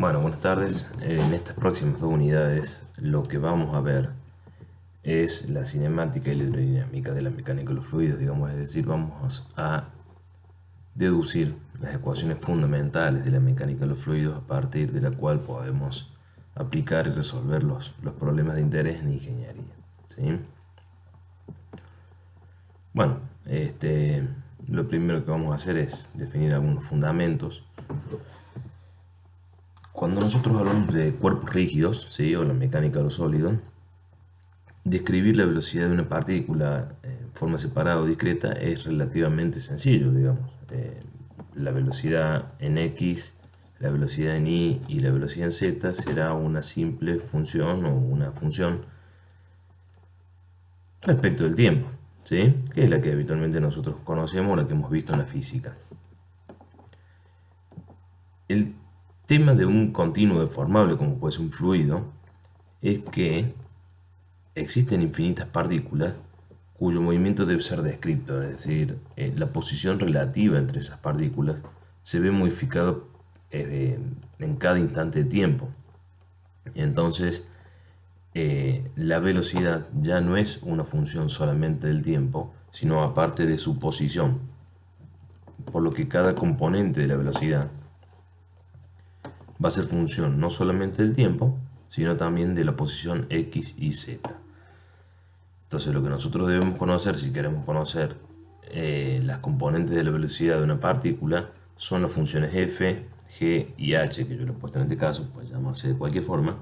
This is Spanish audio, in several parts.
Bueno, buenas tardes. En estas próximas dos unidades lo que vamos a ver es la cinemática y la hidrodinámica de la mecánica de los fluidos, digamos, es decir, vamos a deducir las ecuaciones fundamentales de la mecánica de los fluidos a partir de la cual podemos aplicar y resolver los problemas de interés en ingeniería. ¿Sí? Bueno, lo primero que vamos a hacer es definir algunos fundamentos. Cuando nosotros hablamos de cuerpos rígidos, ¿sí? O la mecánica de los sólidos, describir la velocidad de una partícula en forma separada o discreta es relativamente sencillo, digamos. La velocidad en X, la velocidad en Y y la velocidad en Z será una simple función o una función respecto del tiempo, ¿sí? Que es la que habitualmente nosotros conocemos o la que hemos visto en la física. El tema de un continuo deformable, como puede ser un fluido, es que existen infinitas partículas cuyo movimiento debe ser descrito, es decir, la posición relativa entre esas partículas se ve modificado en cada instante de tiempo. Entonces, la velocidad ya no es una función solamente del tiempo, sino aparte de su posición, por lo que cada componente de la velocidad va a ser función no solamente del tiempo, sino también de la posición X y Z. Entonces lo que nosotros debemos conocer, si queremos conocer las componentes de la velocidad de una partícula, son las funciones f, g y h, que yo lo he puesto en este caso, puede llamarse de cualquier forma.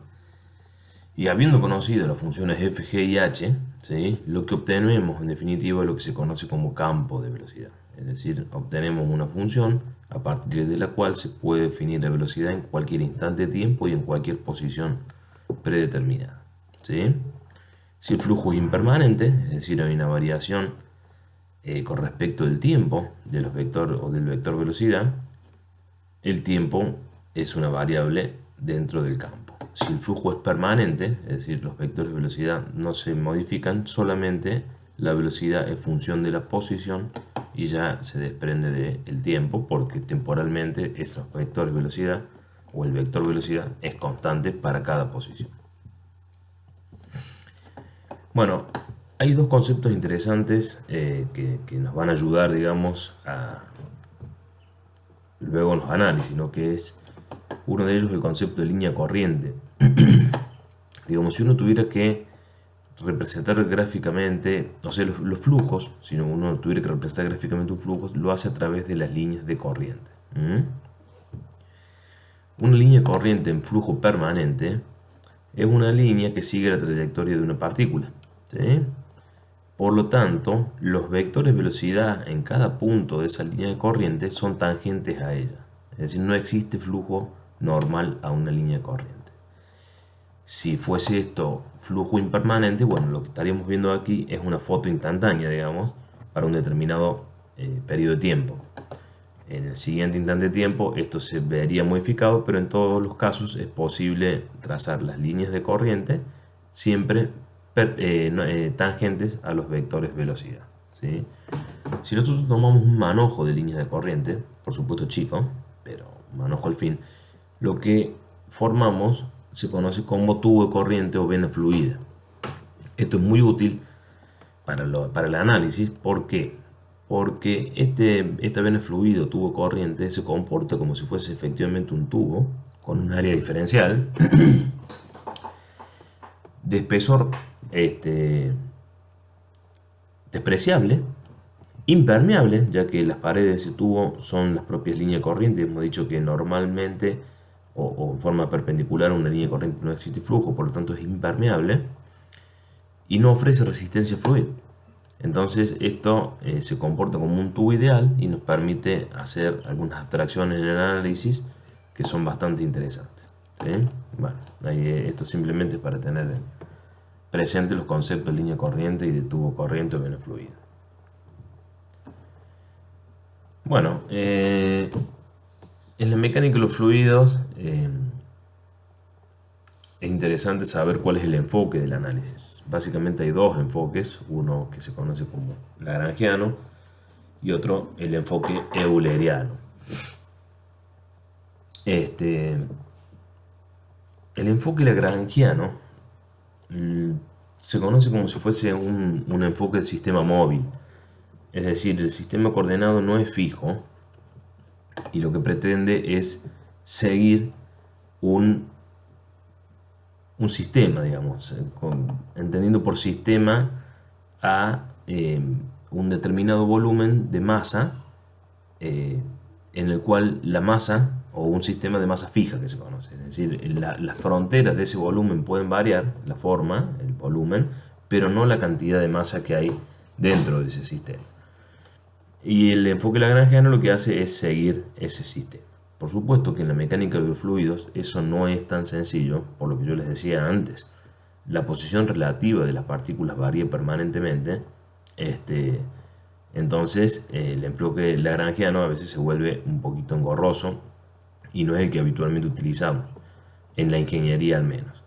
Y habiendo conocido las funciones f, g y h, ¿sí? Lo que obtenemos en definitiva es lo que se conoce como campo de velocidad. Es decir, obtenemos una función a partir de la cual se puede definir la velocidad en cualquier instante de tiempo y en cualquier posición predeterminada, ¿sí? Si el flujo es impermanente, es decir, hay una variación con respecto del tiempo de los vector o del vector velocidad, el tiempo es una variable dentro del campo. Si el flujo es permanente, es decir, los vectores de velocidad no se modifican, solamente la velocidad es función de la posición y ya se desprende del tiempo, porque temporalmente esos vectores de velocidad o el vector velocidad es constante para cada posición. Bueno, hay dos conceptos interesantes que nos van a ayudar, digamos, luego en los análisis, ¿no? Que es uno de ellos el concepto de línea corriente. Digamos, si uno tuviera que representar gráficamente, no sé, los flujos, si uno tuviera que representar gráficamente un flujo, lo hace a través de las líneas de corriente. Una línea de corriente en flujo permanente es una línea que sigue la trayectoria de una partícula, ¿sí? Por lo tanto, los vectores de velocidad en cada punto de esa línea de corriente son tangentes a ella. Es decir, no existe flujo normal a una línea de corriente. Si fuese esto flujo impermanente, bueno, lo que estaríamos viendo aquí es una foto instantánea, digamos, para un determinado periodo de tiempo. En el siguiente instante de tiempo esto se vería modificado, pero en todos los casos es posible trazar las líneas de corriente siempre tangentes a los vectores velocidad, ¿sí? Si nosotros tomamos un manojo de líneas de corriente, por supuesto chico, pero manojo al fin, lo que formamos se conoce como tubo de corriente o vena fluida. Esto es muy útil para el análisis. ¿Por qué? Porque esta vena fluida o tubo de corriente se comporta como si fuese efectivamente un tubo con un área diferencial de espesor despreciable, impermeable, ya que las paredes de ese tubo son las propias líneas de corriente. Hemos dicho que normalmente o en forma perpendicular a una línea de corriente no existe flujo, por lo tanto es impermeable y no ofrece resistencia fluida. Entonces esto se comporta como un tubo ideal y nos permite hacer algunas abstracciones en el análisis que son bastante interesantes, ¿sí? Bueno, esto simplemente para tener presente los conceptos de línea corriente y de tubo corriente o vena fluida. Bueno, en la mecánica de los fluidos es interesante saber cuál es el enfoque del análisis. Básicamente hay dos enfoques, uno que se conoce como lagrangiano y otro el enfoque euleriano. El enfoque lagrangiano se conoce como si fuese un enfoque del sistema móvil. Es decir, el sistema coordenado no es fijo y lo que pretende es seguir un, un sistema, digamos, entendiendo por sistema a un determinado volumen de masa en el cual la masa o un sistema de masa fija que se conoce. Es decir, las fronteras de ese volumen pueden variar, la forma, el volumen, pero no la cantidad de masa que hay dentro de ese sistema. Y el enfoque lagrangiano lo que hace es seguir ese sistema. Por supuesto que en la mecánica de los fluidos eso no es tan sencillo, por lo que yo les decía antes. La posición relativa de las partículas varía permanentemente. Entonces el enfoque lagrangiano a veces se vuelve un poquito engorroso y no es el que habitualmente utilizamos, en la ingeniería al menos.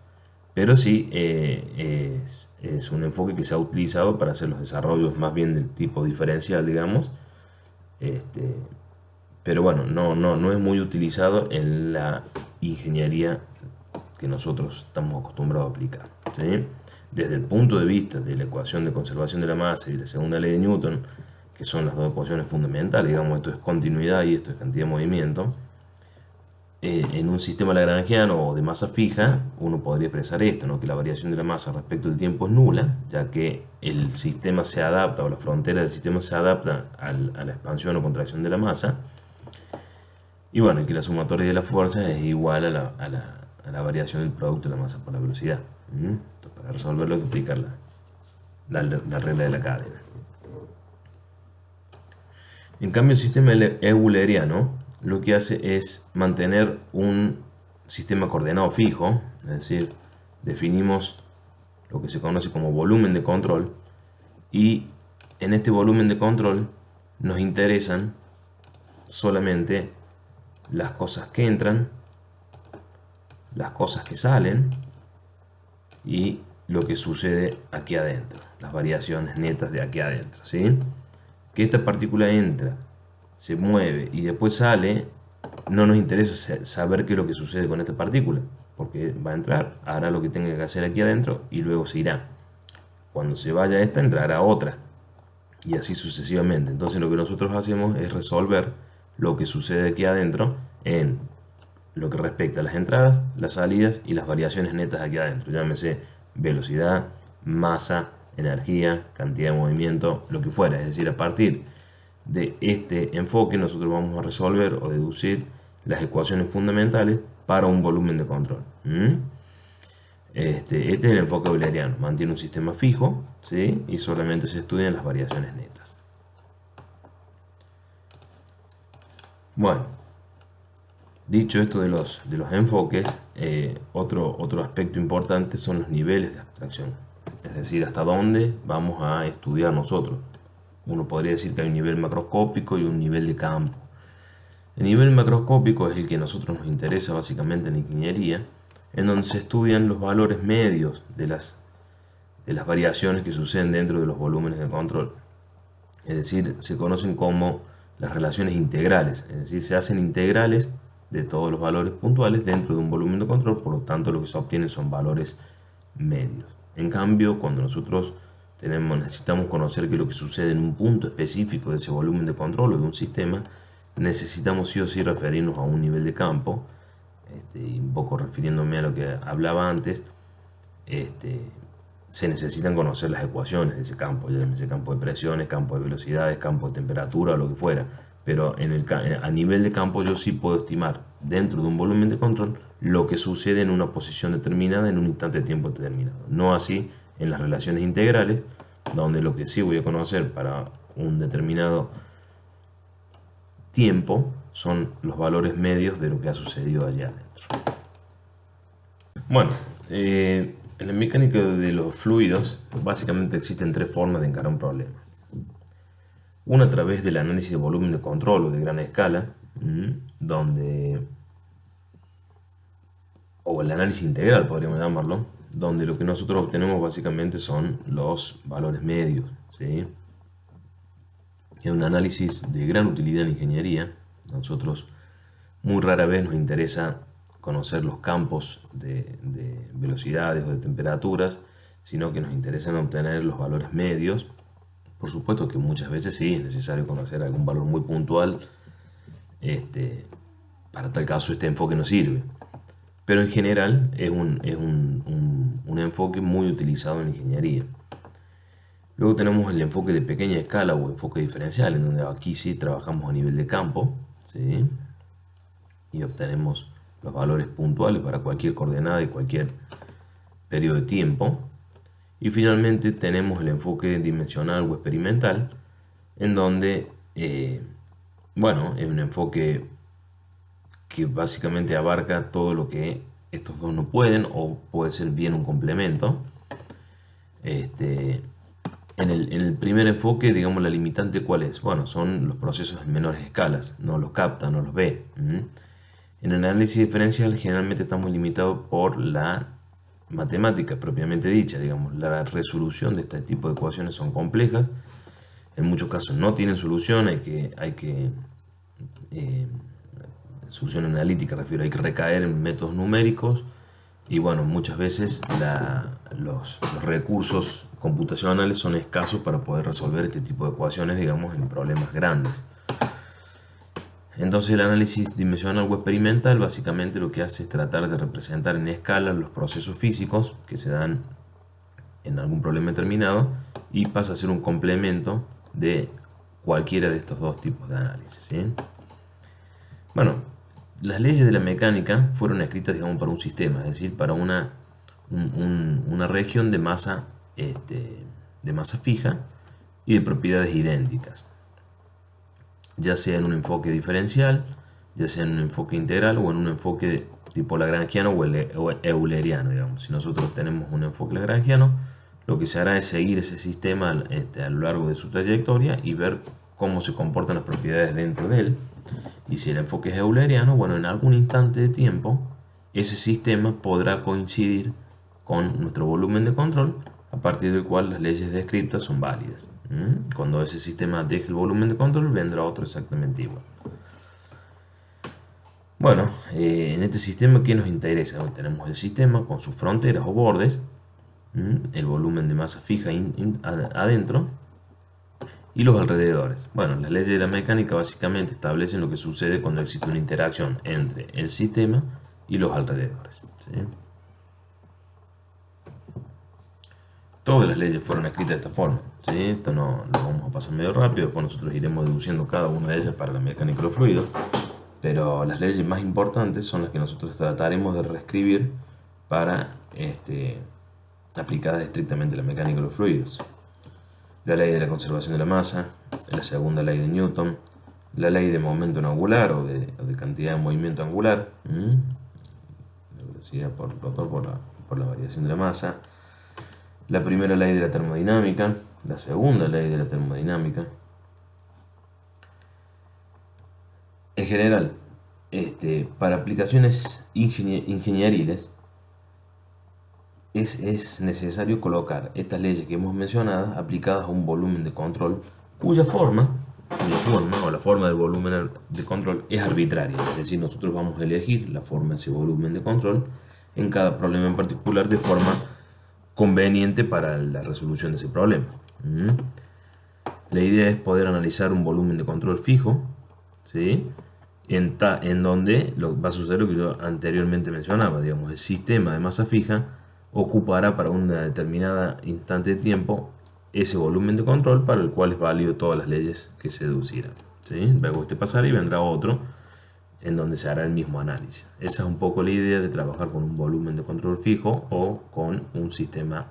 Pero sí es un enfoque que se ha utilizado para hacer los desarrollos más bien del tipo diferencial, digamos. Pero bueno, no es muy utilizado en la ingeniería que nosotros estamos acostumbrados a aplicar, ¿sí? Desde el punto de vista de la ecuación de conservación de la masa y la segunda ley de Newton, que son las dos ecuaciones fundamentales, digamos, esto es continuidad y esto es cantidad de movimiento. En un sistema lagrangiano o de masa fija, uno podría expresar esto, ¿no? Que la variación de la masa respecto del tiempo es nula, ya que el sistema se adapta, o la frontera del sistema se adapta a la expansión o contracción de la masa. Y bueno, y que la sumatoria de las fuerzas es igual a la variación del producto de la masa por la velocidad. Entonces, para resolverlo hay que aplicar la regla de la cadena. En cambio, el sistema euleriano lo que hace es mantener un sistema coordenado fijo, es decir, definimos lo que se conoce como volumen de control, y en este volumen de control nos interesan solamente las cosas que entran, las cosas que salen y lo que sucede aquí adentro, las variaciones netas de aquí adentro, ¿sí? Que esta partícula entra, se mueve y después sale, no nos interesa saber qué es lo que sucede con esta partícula, porque va a entrar, hará lo que tenga que hacer aquí adentro y luego se irá. Cuando se vaya esta, entrará otra y así sucesivamente. Entonces lo que nosotros hacemos es resolver lo que sucede aquí adentro en lo que respecta a las entradas, las salidas y las variaciones netas aquí adentro. Llámese velocidad, masa, energía, cantidad de movimiento, lo que fuera. Es decir, a partir de este enfoque nosotros vamos a resolver o deducir las ecuaciones fundamentales para un volumen de control. Este es el enfoque euleriano. Mantiene un sistema fijo, ¿sí? Y solamente se estudian las variaciones netas. Bueno, dicho esto de los enfoques, otro aspecto importante son los niveles de abstracción. Es decir, hasta dónde vamos a estudiar nosotros. Uno podría decir que hay un nivel macroscópico y un nivel de campo. El nivel macroscópico es el que a nosotros nos interesa básicamente en la ingeniería, en donde se estudian los valores medios de las variaciones que suceden dentro de los volúmenes de control. Es decir, se conocen como las relaciones integrales, es decir, se hacen integrales de todos los valores puntuales dentro de un volumen de control, por lo tanto lo que se obtiene son valores medios. En cambio, cuando nosotros necesitamos conocer qué es lo que sucede en un punto específico de ese volumen de control o de un sistema, necesitamos sí o sí referirnos a un nivel de campo, un poco refiriéndome a lo que hablaba antes. Se necesitan conocer las ecuaciones de ese campo, ya ese campo de presiones, campo de velocidades, campo de temperatura o lo que fuera. Pero a nivel de campo yo sí puedo estimar dentro de un volumen de control lo que sucede en una posición determinada en un instante de tiempo determinado. No así en las relaciones integrales, donde lo que sí voy a conocer para un determinado tiempo son los valores medios de lo que ha sucedido allá adentro. Bueno, en la mecánica de los fluidos básicamente existen tres formas de encarar un problema. Una a través del análisis de volumen de control o de gran escala, o el análisis integral podríamos llamarlo, donde lo que nosotros obtenemos básicamente son los valores medios, ¿sí? Es un análisis de gran utilidad en ingeniería. Nosotros muy rara vez nos interesa conocer los campos de velocidades o de temperaturas, sino que nos interesa obtener los valores medios. Por supuesto que muchas veces sí es necesario conocer algún valor muy puntual. Para tal caso este enfoque no sirve. Pero en general es un enfoque muy utilizado en la ingeniería. Luego tenemos el enfoque de pequeña escala o enfoque diferencial, en donde aquí sí trabajamos a nivel de campo, ¿sí? Y obtenemos los valores puntuales para cualquier coordenada y cualquier periodo de tiempo. Y finalmente tenemos el enfoque dimensional o experimental, en donde, bueno, es un enfoque que básicamente abarca todo lo que estos dos no pueden, o puede ser bien un complemento. En el primer enfoque, digamos, la limitante, ¿cuál es? Bueno, son los procesos en menores escalas, no los capta, no los ve. En el análisis diferencial generalmente estamos limitados por la matemática propiamente dicha, digamos, la resolución de este tipo de ecuaciones son complejas, en muchos casos no tienen solución, hay que solución analítica, refiero, hay que recaer en métodos numéricos y bueno, muchas veces los recursos computacionales son escasos para poder resolver este tipo de ecuaciones, digamos, en problemas grandes. Entonces el análisis dimensional o experimental básicamente lo que hace es tratar de representar en escala los procesos físicos que se dan en algún problema determinado y pasa a ser un complemento de cualquiera de estos dos tipos de análisis, ¿sí? Bueno, las leyes de la mecánica fueron escritas, digamos, para un sistema, es decir, para una región de masa fija y de propiedades idénticas, ya sea en un enfoque diferencial, ya sea en un enfoque integral o en un enfoque tipo lagrangiano o euleriano, digamos. Si nosotros tenemos un enfoque lagrangiano, lo que se hará es seguir ese sistema a lo largo de su trayectoria y ver cómo se comportan las propiedades dentro de él. Y si el enfoque es euleriano, bueno, en algún instante de tiempo, ese sistema podrá coincidir con nuestro volumen de control, a partir del cual las leyes descriptas son válidas. Cuando ese sistema deje el volumen de control, vendrá otro exactamente igual. Bueno, en este sistema, ¿qué nos interesa? Tenemos el sistema con sus fronteras o bordes, el volumen de masa fija adentro y los alrededores. Bueno, las leyes de la mecánica básicamente establecen lo que sucede cuando existe una interacción entre el sistema y los alrededores, ¿sí? Todas las leyes fueron escritas de esta forma, ¿sí? Esto no lo vamos a pasar medio rápido, después nosotros iremos deduciendo cada una de ellas para la mecánica de los fluidos, pero las leyes más importantes son las que nosotros trataremos de reescribir para aplicadas estrictamente a la mecánica de los fluidos. La ley de la conservación de la masa, la segunda ley de Newton, la ley de momento angular o de cantidad de movimiento angular, la velocidad por rotor por la variación de la masa, la primera ley de la termodinámica, la segunda ley de la termodinámica. En general, para aplicaciones ingenieriles es necesario colocar estas leyes que hemos mencionado aplicadas a un volumen de control cuya forma o la forma del volumen de control es arbitraria, es decir, nosotros vamos a elegir la forma de ese volumen de control en cada problema en particular de forma conveniente para la resolución de ese problema. La idea es poder analizar un volumen de control fijo, ¿sí? En donde va a suceder lo que yo anteriormente mencionaba, digamos, el sistema de masa fija ocupará para una determinada instante de tiempo ese volumen de control para el cual es válido todas las leyes que se deducirán, ¿sí? Luego pasará y vendrá otro en donde se hará el mismo análisis. Esa es un poco la idea de trabajar con un volumen de control fijo o con un sistema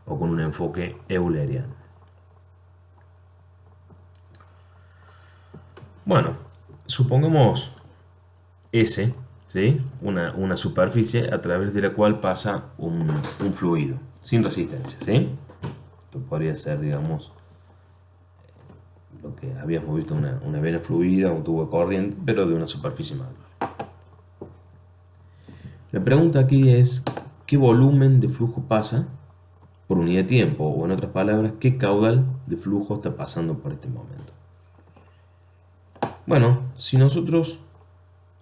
o con un enfoque euleriano. Bueno, supongamos S, ¿sí? Una superficie a través de la cual pasa un fluido sin resistencia, ¿sí? Esto podría ser, digamos, lo que habíamos visto, una vena fluida, un tubo de corriente, pero de una superficie más grande. La pregunta aquí es, ¿qué volumen de flujo pasa por unidad de tiempo? O en otras palabras, ¿qué caudal de flujo está pasando por este momento? Bueno, si nosotros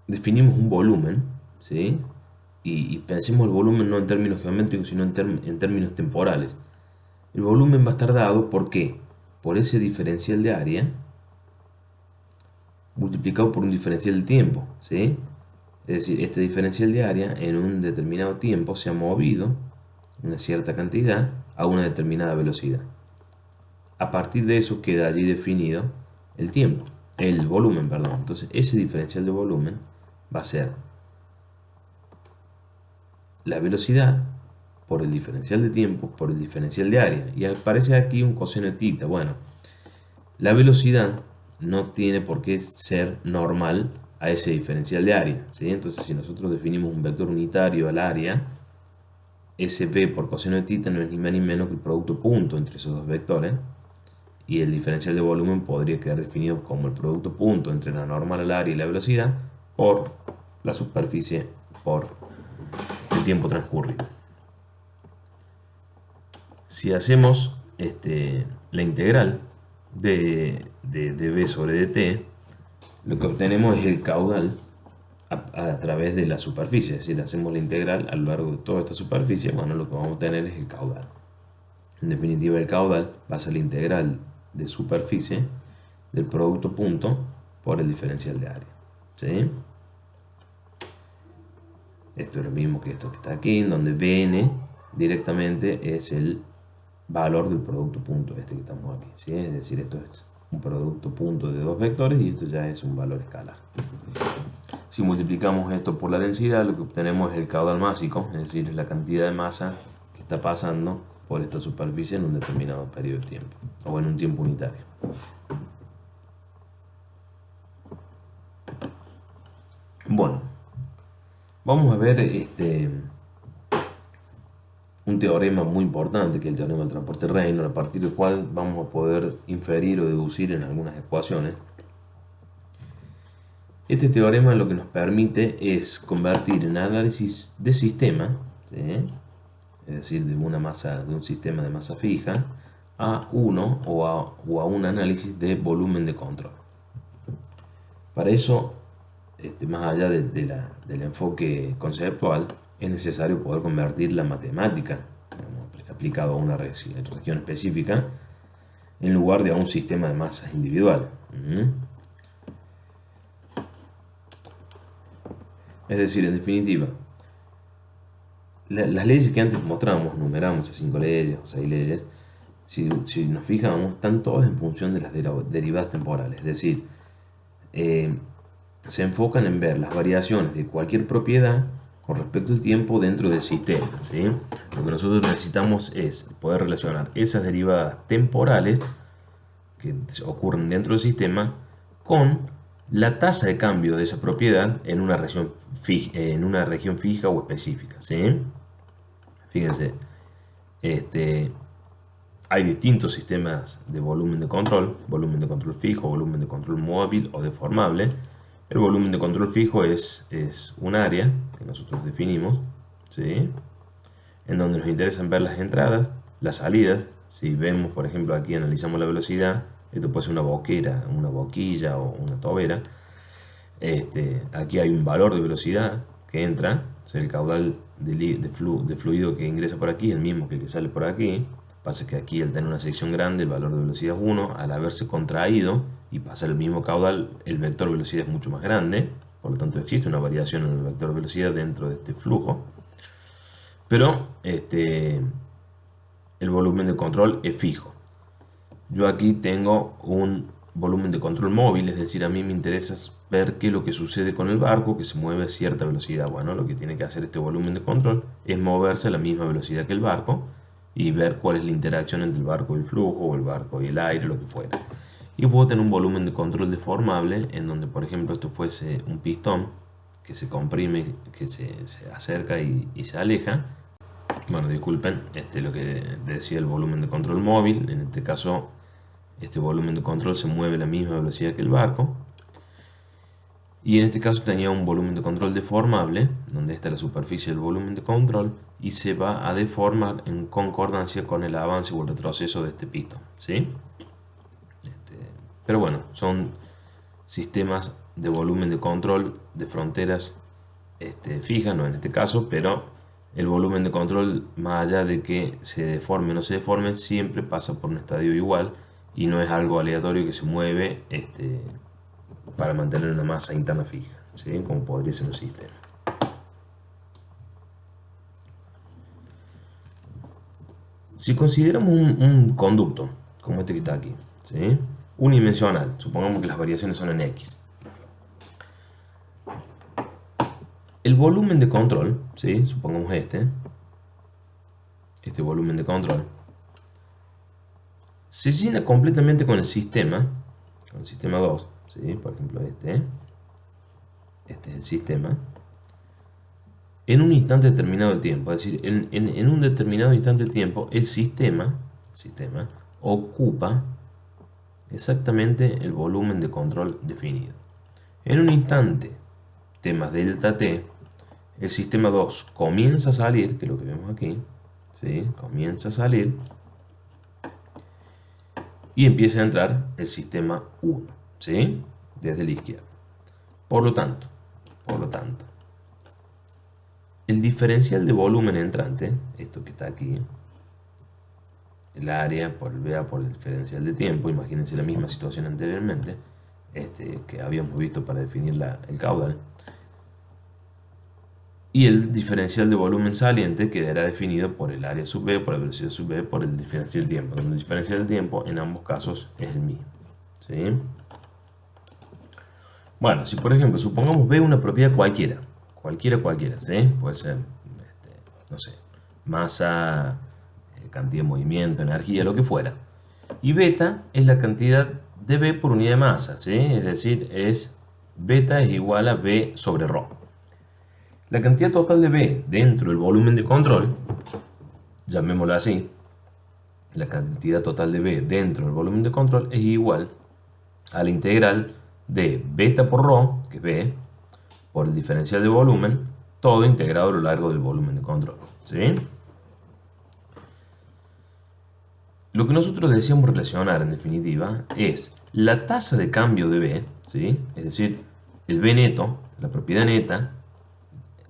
definimos un volumen, ¿sí? y pensemos el volumen no en términos geométricos, sino en términos temporales. El volumen va a estar dado, ¿por qué? Por ese diferencial de área multiplicado por un diferencial de tiempo, ¿sí? Es decir, este diferencial de área en un determinado tiempo se ha movido una cierta cantidad a una determinada velocidad. A partir de eso queda allí definido el volumen, perdón. Entonces, ese diferencial de volumen va a ser la velocidad por el diferencial de tiempo por el diferencial de área. Y aparece aquí un coseno de tita. Bueno, la velocidad no tiene por qué ser normal a ese diferencial de área, ¿sí? Entonces, si nosotros definimos un vector unitario al área, SP por coseno de tita no es ni más ni menos que el producto punto entre esos dos vectores, y el diferencial de volumen podría quedar definido como el producto punto entre la normal al área y la velocidad por la superficie por el tiempo transcurrido. Si hacemos la integral de B sobre dt, lo que obtenemos es el caudal a través de la superficie, es decir, hacemos la integral a lo largo de toda esta superficie, bueno, lo que vamos a obtener es el caudal. En definitiva, el caudal va a ser la integral de superficie del producto punto por el diferencial de área, ¿sí? Esto es lo mismo que esto que está aquí, en donde Bn directamente es el valor del producto punto que estamos aquí, ¿sí? Es decir, esto es un producto punto de dos vectores y esto ya es un valor escalar. Si multiplicamos esto por la densidad, lo que obtenemos es el caudal másico, es decir, es la cantidad de masa que está pasando por esta superficie en un determinado periodo de tiempo, o en un tiempo unitario. Bueno, vamos a ver un teorema muy importante, que es el teorema del transporte Reynolds, a partir del cual vamos a poder inferir o deducir en algunas ecuaciones. Este teorema lo que nos permite es convertir en análisis de sistema, ¿sí? Es decir, de un sistema de masa fija, a uno o a un análisis de volumen de control. Para eso, más allá del enfoque conceptual, es necesario poder convertir la matemática, aplicado a una región específica, en lugar de a un sistema de masas individual. Es decir, en definitiva, las leyes que antes mostramos, numeramos a 5 leyes o 6 leyes, si nos fijamos, están todas en función de las derivadas temporales. Es decir, se enfocan en ver las variaciones de cualquier propiedad con respecto al tiempo dentro del sistema, ¿sí? Lo que nosotros necesitamos es poder relacionar esas derivadas temporales que ocurren dentro del sistema con la tasa de cambio de esa propiedad en una región fija o específica, ¿sí? Fíjense, hay distintos sistemas de volumen de control fijo, volumen de control móvil o deformable. El volumen de control fijo es un área que nosotros definimos, ¿sí? En donde nos interesan ver las entradas, las salidas. Si vemos, por ejemplo, aquí analizamos la velocidad, esto puede ser una boquera, una boquilla o una tobera. Aquí hay un valor de velocidad que entra, o sea, el caudal de fluido que ingresa por aquí es el mismo que el que sale por aquí. Pasa que aquí, al tener una sección grande, el valor de velocidad es 1. Al haberse contraído y pasar el mismo caudal, el vector de velocidad es mucho más grande. Por lo tanto, existe una variación en el vector de velocidad dentro de este flujo. Pero el volumen de control es fijo. Yo aquí tengo un volumen de control móvil, es decir, a mí me interesa ver qué es lo que sucede con el barco que se mueve a cierta velocidad. Bueno, lo que tiene que hacer este volumen de control es moverse a la misma velocidad que el barco y ver cuál es la interacción entre el barco y el flujo, o el barco y el aire, lo que fuera. Y puedo tener un volumen de control deformable, en donde, por ejemplo, esto fuese un pistón que se comprime, que se acerca y se aleja. Bueno, disculpen, lo que decía el volumen de control móvil. En este caso, este volumen de control se mueve a la misma velocidad que el barco. Y en este caso tenía un volumen de control deformable, donde está la superficie del volumen de control, y se va a deformar en concordancia con el avance o el retroceso de este pistón, ¿sí? Pero bueno, son sistemas de volumen de control de fronteras fija, no en este caso, pero el volumen de control, más allá de que se deforme o no se deforme, siempre pasa por un estadio igual y no es algo aleatorio que se mueve para mantener una masa interna fija, ¿sí? Como podría ser un sistema. Si consideramos un conducto, como este que está aquí, ¿sí? Unidimensional, supongamos que las variaciones son en X. El volumen de control, ¿sí? Supongamos este volumen de control, se llena completamente con el sistema 2, ¿sí? Por ejemplo este es el sistema, en un instante determinado del tiempo, es decir, en un determinado instante del tiempo, el sistema ocupa exactamente el volumen de control definido. En un instante t más delta t, el sistema 2 comienza a salir, que es lo que vemos aquí, ¿sí? Comienza a salir, y empieza a entrar el sistema 1, ¿sí? Desde la izquierda. Por lo tanto, el diferencial de volumen entrante, esto que está aquí, el área por el BA por el diferencial de tiempo, imagínense la misma situación anteriormente, que habíamos visto para definir el caudal, y el diferencial de volumen saliente quedará definido por el área sub B, por la velocidad sub B, por el diferencial del tiempo. El diferencial del tiempo en ambos casos es el mismo, ¿sí? Bueno, si por ejemplo supongamos B una propiedad cualquiera, ¿sí? Puede ser, no sé, masa, cantidad de movimiento, energía, lo que fuera. Y beta es la cantidad de B por unidad de masa, ¿sí? Es decir, beta es igual a B sobre ρ. La cantidad total de B dentro del volumen de control, llamémoslo así, la cantidad total de B dentro del volumen de control es igual a la integral de beta por ρ, que es B, por el diferencial de volumen, todo integrado a lo largo del volumen de control, ¿sí? Lo que nosotros deseamos relacionar en definitiva es la tasa de cambio de B, ¿sí? Es decir, el B neto, la propiedad neta,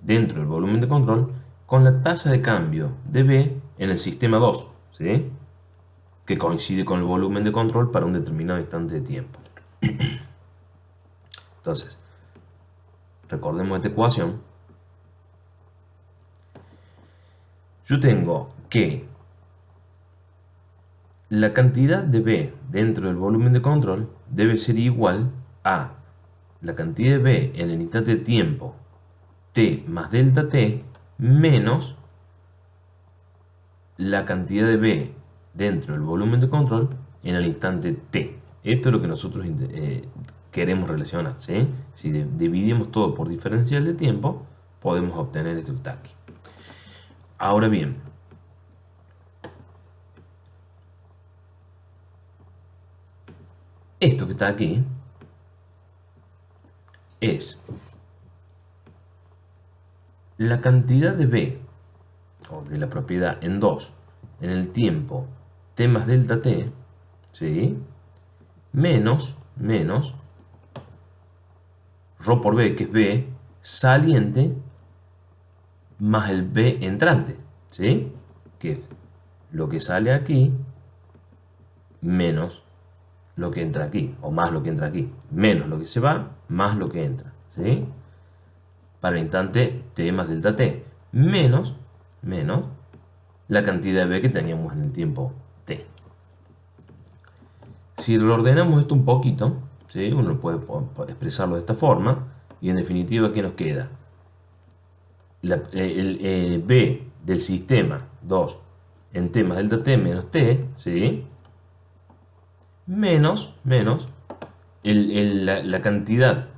dentro del volumen de control, con la tasa de cambio de B en el sistema 2, ¿sí? Que coincide con el volumen de control para un determinado instante de tiempo. Entonces, recordemos esta ecuación. Yo tengo que la cantidad de B dentro del volumen de control debe ser igual a la cantidad de B en el instante de tiempo t más delta t menos la cantidad de B dentro del volumen de control en el instante t. Esto es lo que nosotros queremos relacionar, ¿sí? Si dividimos todo por diferencial de tiempo, podemos obtener esto que está aquí. Ahora bien, esto que está aquí es la cantidad de B, o de la propiedad en 2, en el tiempo t más delta t, ¿sí? menos ρ por B, que es B saliente, más el B entrante, ¿sí? Que es lo que sale aquí menos lo que entra aquí, o más lo que entra aquí, menos lo que se va, más lo que entra, ¿sí? Para el instante t más delta t, menos la cantidad de B que teníamos en el tiempo t. Si lo ordenamos esto un poquito, ¿sí? Uno puede expresarlo de esta forma, y en definitiva, ¿qué nos queda? El B del sistema 2 en t más delta t menos t, ¿sí? menos la cantidad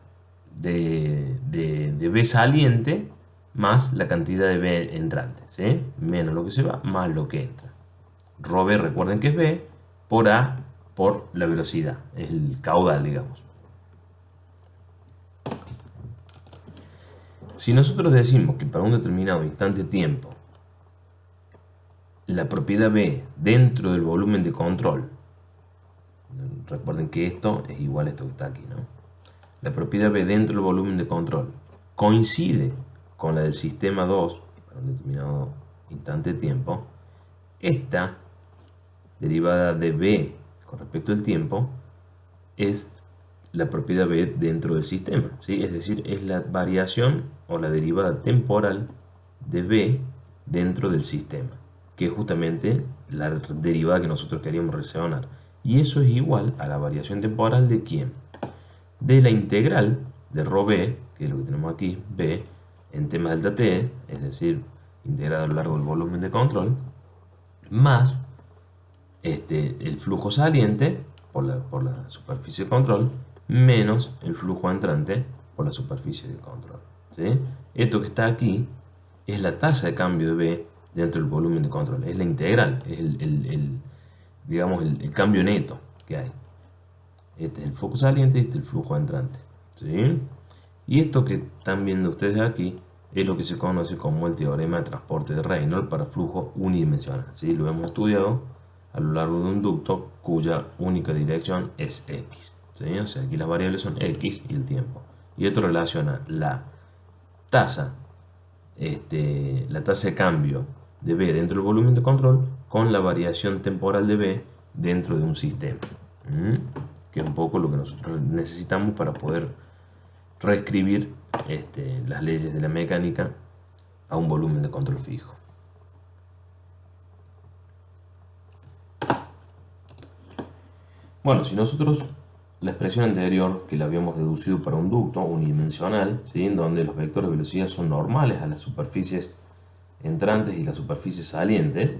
de B saliente más la cantidad de B entrante, ¿sí? Menos lo que se va, más lo que entra. ρB, recuerden que es B, por A, por la velocidad, es el caudal, digamos. Si nosotros decimos que para un determinado instante de tiempo la propiedad B dentro del volumen de control, recuerden que esto es igual a esto que está aquí, ¿no? La propiedad B dentro del volumen de control coincide con la del sistema 2 para un determinado instante de tiempo, esta derivada de b con respecto al tiempo es la propiedad b dentro del sistema, ¿sí? Es decir, es la variación o la derivada temporal de b dentro del sistema, que es justamente la derivada que nosotros queríamos relacionar. Y eso es igual a la variación temporal de ¿quién? De la integral de ρ b, que es lo que tenemos aquí, b, en temas delta t, es decir, integrada a lo largo del volumen de control, más el flujo saliente por la superficie de control, menos el flujo entrante por la superficie de control, ¿sí? Esto que está aquí es la tasa de cambio de B dentro del volumen de control, es la integral, es digamos, el cambio neto que hay. Este es el flujo saliente y este es el flujo entrante, ¿sí? Y esto que están viendo ustedes aquí es lo que se conoce como el teorema de transporte de Reynolds para flujo unidimensional, ¿sí? Lo hemos estudiado a lo largo de un ducto cuya única dirección es X, ¿sí? O sea, aquí las variables son X y el tiempo. Y esto relaciona la tasa de cambio de B dentro del volumen de control con la variación temporal de B dentro de un sistema, que es un poco lo que nosotros necesitamos para poder reescribir las leyes de la mecánica a un volumen de control fijo. Bueno, si nosotros la expresión anterior que la habíamos deducido para un ducto unidimensional, ¿sí? En donde los vectores de velocidad son normales a las superficies entrantes y las superficies salientes,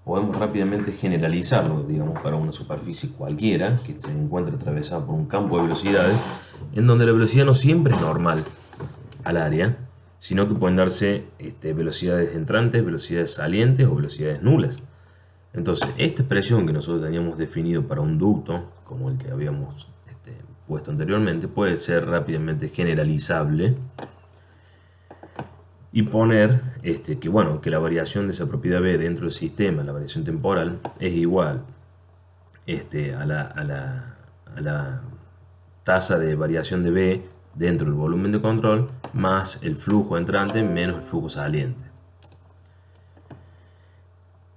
podemos rápidamente generalizarlo, digamos, para una superficie cualquiera que se encuentre atravesada por un campo de velocidades, en donde la velocidad no siempre es normal al área, sino que pueden darse velocidades entrantes, velocidades salientes o velocidades nulas. Entonces, esta expresión que nosotros teníamos definido para un ducto, como el que habíamos puesto anteriormente, puede ser rápidamente generalizable y poner que la variación de esa propiedad B dentro del sistema, la variación temporal, es igual a la tasa de variación de B dentro del volumen de control más el flujo entrante menos el flujo saliente.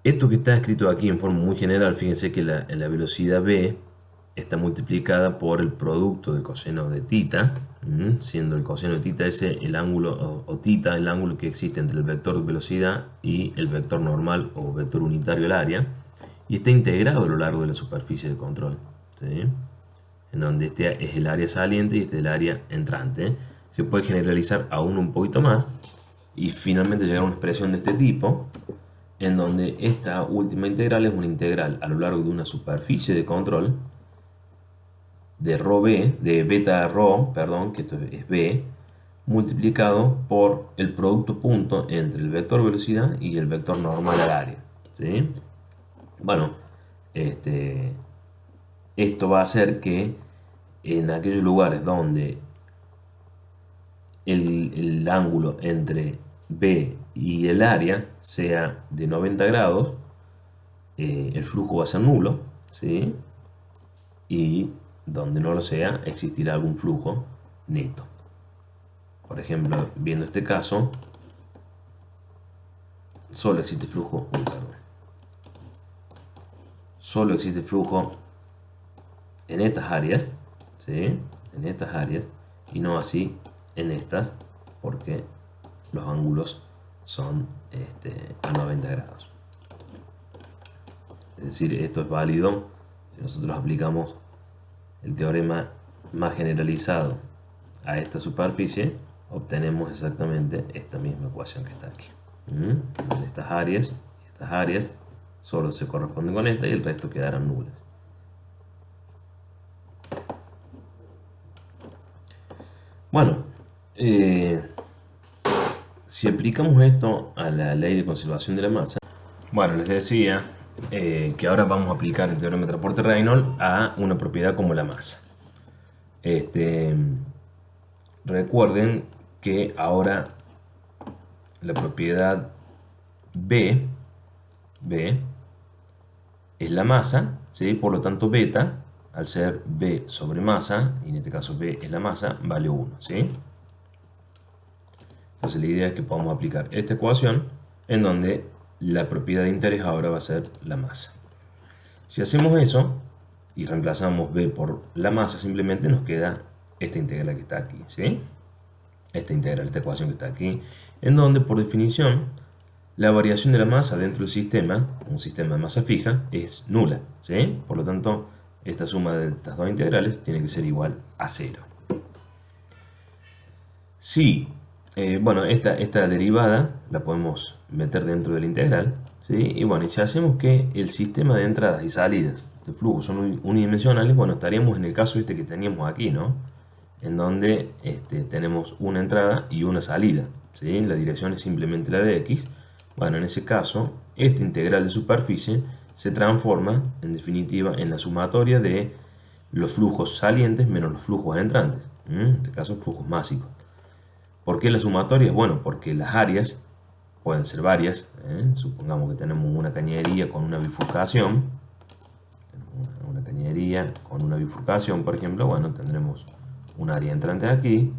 Esto que está escrito aquí en forma muy general, fíjense que la velocidad B está multiplicada por el producto del coseno de tita, siendo el coseno de tita ese el ángulo, o tita el ángulo que existe entre el vector de velocidad y el vector normal o vector unitario del área, y está integrado a lo largo de la superficie de control, ¿sí? En donde este es el área saliente y este es el área entrante. Se puede generalizar aún un poquito más y finalmente llegar a una expresión de este tipo, en donde esta última integral es una integral a lo largo de una superficie de control de ρ b, de beta ρ, perdón, que esto es b, multiplicado por el producto punto entre el vector velocidad y el vector normal al área, ¿sí? Bueno, esto va a hacer que en aquellos lugares donde el ángulo entre B y el área sea de 90 grados, el flujo va a ser nulo, ¿sí? Y donde no lo sea, existirá algún flujo neto. Por ejemplo, viendo este caso, solo existe flujo, solo existe flujo en estas áreas, ¿sí? En estas áreas, y no así en estas, porque los ángulos son a 90 grados. Es decir, esto es válido si nosotros aplicamos el teorema más generalizado a esta superficie, obtenemos exactamente esta misma ecuación que está aquí. Estas áreas solo se corresponden con esta y el resto quedarán nulas. Bueno, si aplicamos esto a la ley de conservación de la masa, bueno, les decía que ahora vamos a aplicar el teorema de transporte de Reynolds a una propiedad como la masa. Recuerden que ahora la propiedad B es la masa, ¿sí? Por lo tanto beta, al ser B sobre masa, y en este caso B es la masa, vale 1, ¿sí? Entonces la idea es que podamos aplicar esta ecuación en donde la propiedad de interés ahora va a ser la masa. Si hacemos eso y reemplazamos b por la masa, simplemente nos queda esta integral que está aquí, ¿sí? Esta integral, esta ecuación que está aquí, en donde por definición la variación de la masa dentro del sistema, un sistema de masa fija, es nula, ¿sí? Por lo tanto, esta suma de estas dos integrales tiene que ser igual a 0. Si, bueno, esta derivada la podemos meter dentro de la integral, ¿sí? Y bueno, y si hacemos que el sistema de entradas y salidas de flujo son unidimensionales, bueno, estaríamos en el caso este que teníamos aquí, ¿no? En donde tenemos una entrada y una salida, ¿sí? La dirección es simplemente la de x. Bueno, en ese caso, esta integral de superficie se transforma, en definitiva, en la sumatoria de los flujos salientes menos los flujos entrantes. En este caso, flujos másicos. ¿Por qué la sumatoria? Bueno, porque las áreas pueden ser varias. Supongamos que tenemos una cañería con una bifurcación. Una cañería con una bifurcación, por ejemplo. Bueno, tendremos un área entrante aquí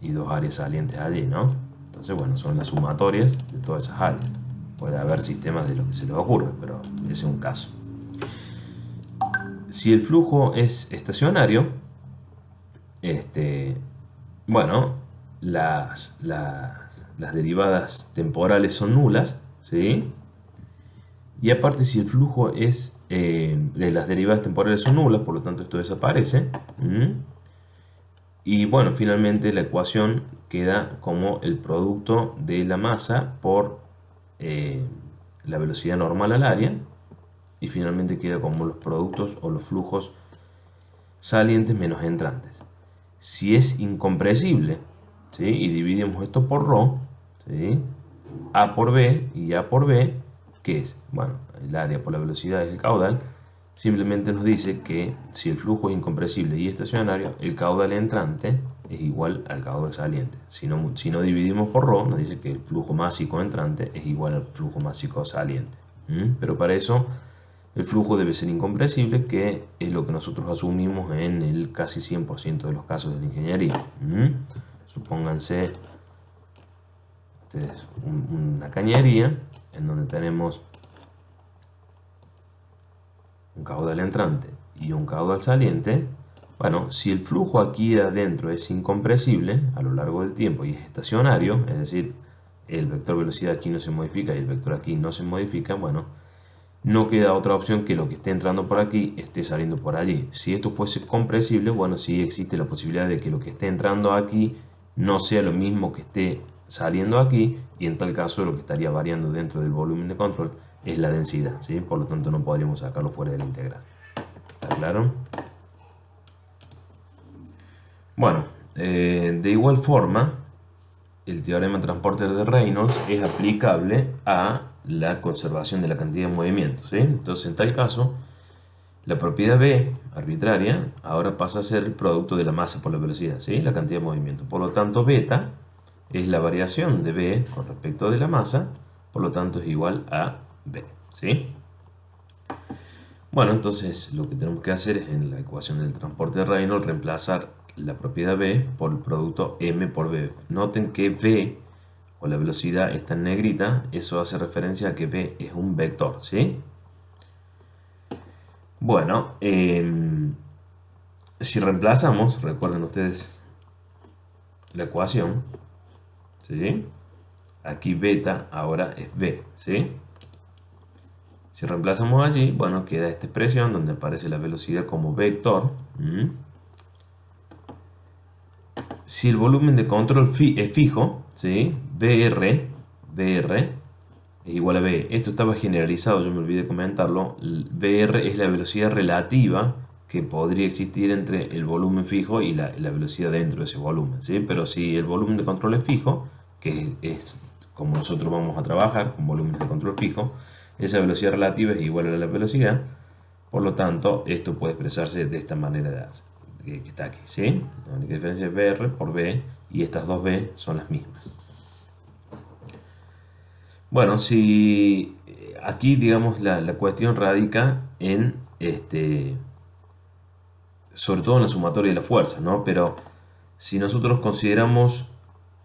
y dos áreas salientes allí, ¿no? Entonces, bueno, son las sumatorias de todas esas áreas. Puede haber sistemas de lo que se les ocurre, pero ese es un caso. Si el flujo es estacionario, bueno, las derivadas temporales son nulas, ¿sí? Y aparte, si el flujo es las derivadas temporales son nulas, por lo tanto esto desaparece. Y bueno, finalmente la ecuación queda como el producto de la masa por la velocidad normal al área. Y finalmente queda como los productos o los flujos salientes menos entrantes. Si es incompresible, ¿sí? Y dividimos esto por ρ, ¿sí? A por B y A por B, ¿qué es? Bueno, el área por la velocidad es el caudal. Simplemente nos dice que si el flujo es incompresible y estacionario, el caudal entrante es igual al caudal saliente. Si no dividimos por ρ, nos dice que el flujo másico entrante es igual al flujo másico saliente. Pero para eso el flujo debe ser incompresible, que es lo que nosotros asumimos en el casi 100% de los casos de la ingeniería. Supónganse una cañería en donde tenemos un caudal entrante y un caudal saliente. Bueno, si el flujo aquí adentro es incompresible a lo largo del tiempo y es estacionario, es decir, el vector velocidad aquí no se modifica y el vector aquí no se modifica, bueno, no queda otra opción que lo que esté entrando por aquí esté saliendo por allí. Si esto fuese compresible, bueno, sí existe la posibilidad de que lo que esté entrando aquí no sea lo mismo que esté saliendo aquí, y en tal caso lo que estaría variando dentro del volumen de control es la densidad, ¿sí? Por lo tanto no podríamos sacarlo fuera de la integral. ¿Está claro? Bueno, de igual forma, el teorema de transporte de Reynolds es aplicable a la conservación de la cantidad de movimiento, ¿sí? Entonces, en tal caso, la propiedad B arbitraria ahora pasa a ser el producto de la masa por la velocidad, ¿sí? La cantidad de movimiento. Por lo tanto, beta es la variación de B con respecto de la masa, por lo tanto es igual a B, ¿sí? Bueno, entonces lo que tenemos que hacer es, en la ecuación del transporte de Reynolds, reemplazar la propiedad B por el producto M por B. Noten que B, o la velocidad, está en negrita. Eso hace referencia a que B es un vector, ¿sí? Bueno, si reemplazamos, recuerden ustedes la ecuación, ¿sí? Aquí beta ahora es B, ¿sí? Si reemplazamos allí, bueno, queda esta expresión donde aparece la velocidad como vector. Si el volumen de control es fijo, ¿sí? BR es igual a B. Esto estaba generalizado, yo me olvidé comentarlo. BR es la velocidad relativa que podría existir entre el volumen fijo y la velocidad dentro de ese volumen, ¿sí? Pero si el volumen de control es fijo, que es como nosotros vamos a trabajar con volúmenes de control fijo, esa velocidad relativa es igual a la velocidad. Por lo tanto, esto puede expresarse de esta manera que está aquí, ¿sí? La única diferencia es BR por B, y estas dos B son las mismas. Bueno, si aquí, digamos, la cuestión radica en sobre todo en la sumatoria de las fuerzas, ¿no? Pero si nosotros consideramos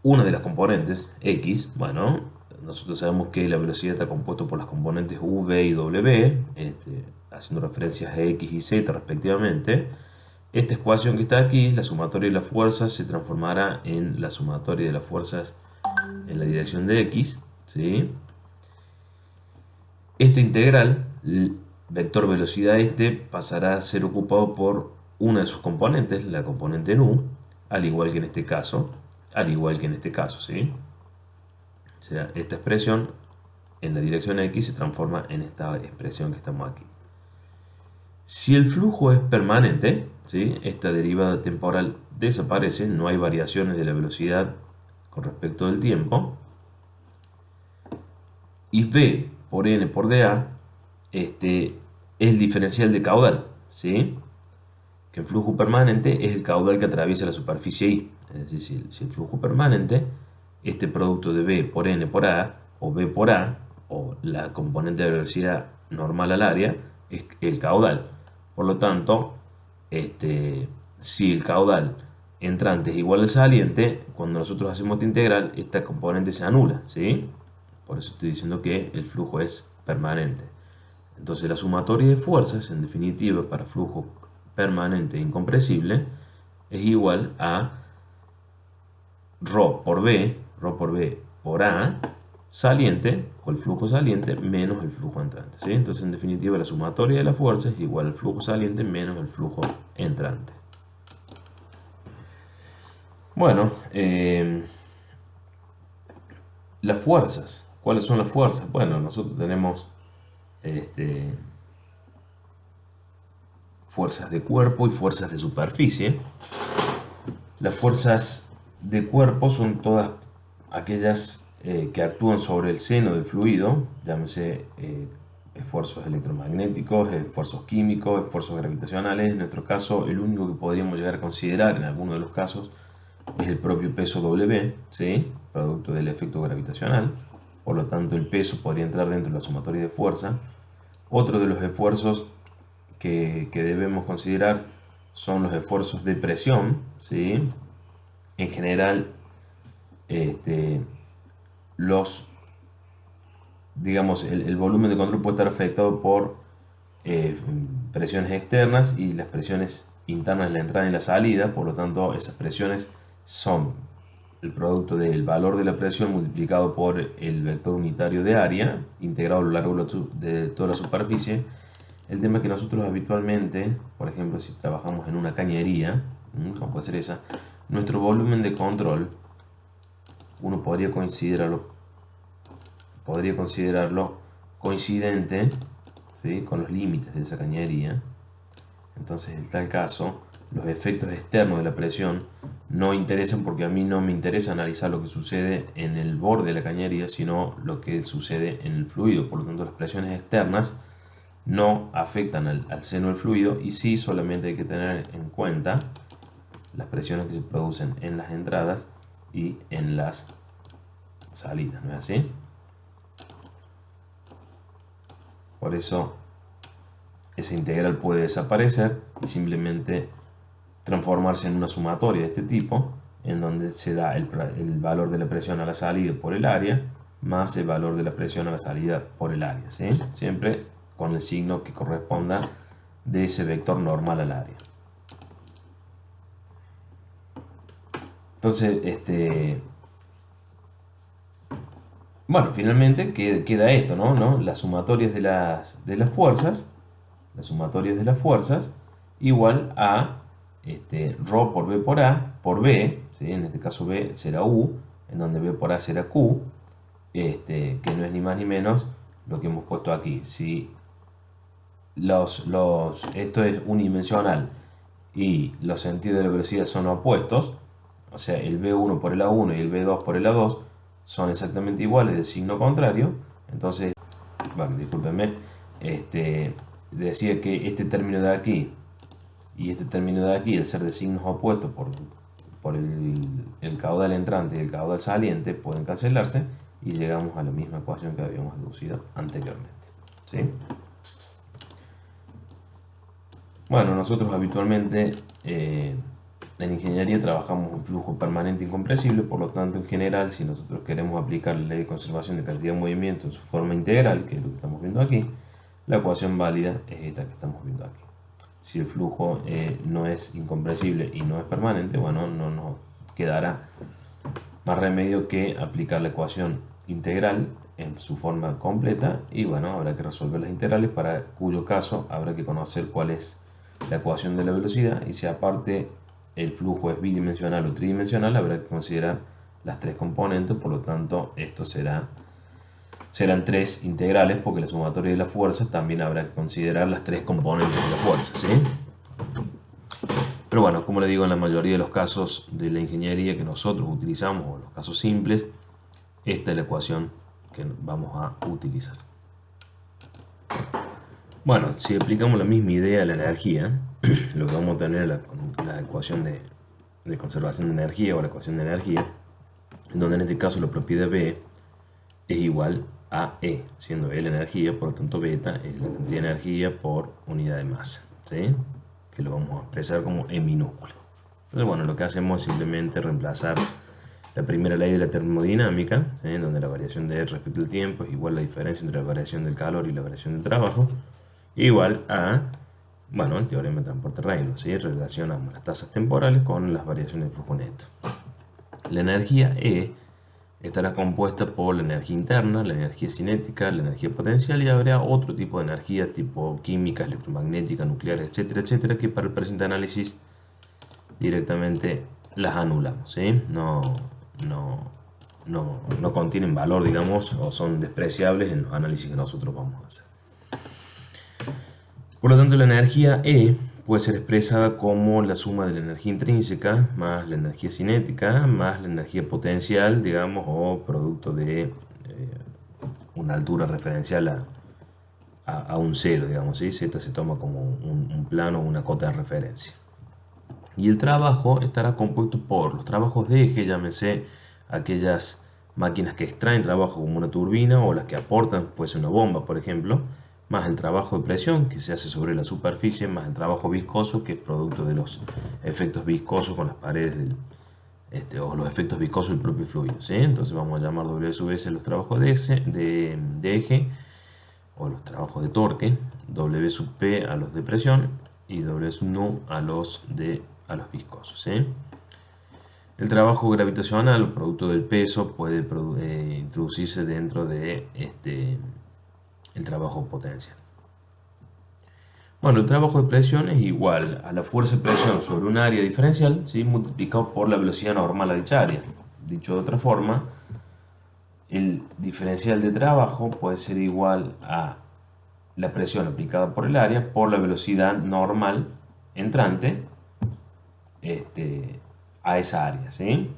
una de las componentes, x, bueno, nosotros sabemos que la velocidad está compuesta por las componentes v y w, haciendo referencias a x y z respectivamente. Esta ecuación que está aquí, la sumatoria de las fuerzas, se transformará en la sumatoria de las fuerzas en la dirección de x, ¿sí? Esta integral, el vector velocidad pasará a ser ocupado por una de sus componentes, la componente nu, al igual que en este caso, ¿sí? O sea, esta expresión en la dirección x se transforma en esta expresión que estamos aquí. Si el flujo es permanente, ¿sí?, esta derivada temporal desaparece, no hay variaciones de la velocidad con respecto del tiempo, y V por N por dA es el diferencial de caudal, ¿sí? Que el flujo permanente es el caudal que atraviesa la superficie I. Es decir, si el flujo permanente, este producto de V por N por A, o V por A, o la componente de velocidad normal al área, es el caudal. Por lo tanto, si el caudal entrante es igual al saliente, cuando nosotros hacemos esta integral, esta componente se anula, ¿sí? Por eso estoy diciendo que el flujo es permanente. Entonces la sumatoria de fuerzas, en definitiva, para flujo permanente e incompresible, es igual a ρ por B por A, saliente, o el flujo saliente, menos el flujo entrante, ¿sí? Entonces, en definitiva, la sumatoria de las fuerzas es igual al flujo saliente menos el flujo entrante. Bueno, las fuerzas. ¿Cuáles son las fuerzas? Bueno, nosotros tenemos fuerzas de cuerpo y fuerzas de superficie. Las fuerzas de cuerpo son todas aquellas que actúan sobre el seno del fluido, llámese esfuerzos electromagnéticos, esfuerzos químicos, esfuerzos gravitacionales. En nuestro caso, el único que podríamos llegar a considerar en alguno de los casos es el propio peso W, ¿sí?, producto del efecto gravitacional. Por lo tanto, el peso podría entrar dentro de la sumatoria de fuerza. Otro de los esfuerzos que debemos considerar son los esfuerzos de presión, ¿sí? En general, digamos, el volumen de control puede estar afectado por presiones externas y las presiones internas en la entrada y la salida. Por lo tanto, esas presiones son el producto del valor de la presión multiplicado por el vector unitario de área integrado a lo largo de toda la superficie. El tema es que nosotros habitualmente, por ejemplo, si trabajamos en una cañería, como puede ser esa, nuestro volumen de control, uno podría considerarlo coincidente, ¿sí?, con los límites de esa cañería. Entonces, en tal caso, los efectos externos de la presión no interesan, porque a mí no me interesa analizar lo que sucede en el borde de la cañería, sino lo que sucede en el fluido. Por lo tanto, las presiones externas no afectan al seno del fluido, y sí solamente hay que tener en cuenta las presiones que se producen en las entradas y en las salidas, ¿no es así? Por eso esa integral puede desaparecer y simplemente transformarse en una sumatoria de este tipo, en donde se da el valor de la presión a la salida por el área más el valor de la presión a la salida por el área, ¿sí? Siempre con el signo que corresponda de ese vector normal al área. Entonces, bueno, finalmente queda esto, ¿no? Las sumatorias de las fuerzas, igual a ρ por B por A por B, ¿sí? En este caso B será U, en donde B por A será Q, que no es ni más ni menos lo que hemos puesto aquí. Si esto es unidimensional y los sentidos de la velocidad son opuestos, o sea, el B1 por el A1 y el B2 por el A2 son exactamente iguales de signo contrario, entonces, bueno, discúlpenme, decía que este término de aquí y este término de aquí, al ser de signos opuestos por el caudal entrante y el caudal saliente, pueden cancelarse y llegamos a la misma ecuación que habíamos deducido anteriormente, ¿sí? Bueno, nosotros habitualmente en ingeniería trabajamos un flujo permanente incompresible, por lo tanto, en general, si nosotros queremos aplicar la ley de conservación de cantidad de movimiento en su forma integral, que es lo que estamos viendo aquí, la ecuación válida es esta que estamos viendo aquí. Si el flujo no es incompresible y no es permanente, bueno, no nos quedará más remedio que aplicar la ecuación integral en su forma completa y bueno, habrá que resolver las integrales, para cuyo caso habrá que conocer cuál es la ecuación de la velocidad, y si aparte el flujo es bidimensional o tridimensional, habrá que considerar las tres componentes. Por lo tanto, esto serán tres integrales, porque la sumatoria de las fuerzas también habrá que considerar las tres componentes de la fuerza, ¿sí? Pero bueno, como le digo, en la mayoría de los casos de la ingeniería que nosotros utilizamos, o los casos simples, esta es la ecuación que vamos a utilizar. Bueno, si aplicamos la misma idea a la energía, lo que vamos a tener es la ecuación de conservación de energía, o la ecuación de energía, en donde en este caso la propiedad B es igual a E, siendo E la energía, por lo tanto beta es la cantidad de energía por unidad de masa, ¿sí? Que lo vamos a expresar como E minúscula. Entonces, bueno, lo que hacemos es simplemente reemplazar la primera ley de la termodinámica, ¿sí? Donde la variación de E respecto al tiempo es igual a la diferencia entre la variación del calor y la variación del trabajo, igual a, bueno, el teorema de transporte-Reynolds, ¿sí? Relacionamos las tasas temporales con las variaciones de flujo neto. La energía E estará compuesta por la energía interna, la energía cinética, la energía potencial, y habrá otro tipo de energías tipo química, electromagnética, nuclear, etcétera, etcétera, que para el presente análisis directamente las anulamos, ¿sí? No contienen valor, digamos, o son despreciables en los análisis que nosotros vamos a hacer. Por lo tanto, la energía E puede ser expresada como la suma de la energía intrínseca más la energía cinética más la energía potencial, digamos, o producto de una altura referencial a un cero, digamos, ¿sí? Z se toma como un plano o una cota de referencia. Y el trabajo estará compuesto por los trabajos de eje, llámese aquellas máquinas que extraen trabajo como una turbina, o las que aportan, puede ser una bomba, por ejemplo, más el trabajo de presión que se hace sobre la superficie, más el trabajo viscoso, que es producto de los efectos viscosos con las paredes o los efectos viscosos del propio fluido, ¿sí? Entonces vamos a llamar W sub S los trabajos de eje, o los trabajos de torque, W sub P a los de presión y W sub nu a los viscosos, ¿sí? El trabajo gravitacional, producto del peso, puede introducirse dentro de el trabajo potencial. Bueno, el trabajo de presión es igual a la fuerza de presión sobre un área diferencial, ¿sí? Multiplicado por la velocidad normal a dicha área. Dicho de otra forma, el diferencial de trabajo puede ser igual a la presión aplicada por el área por la velocidad normal entrante a esa área, ¿sí?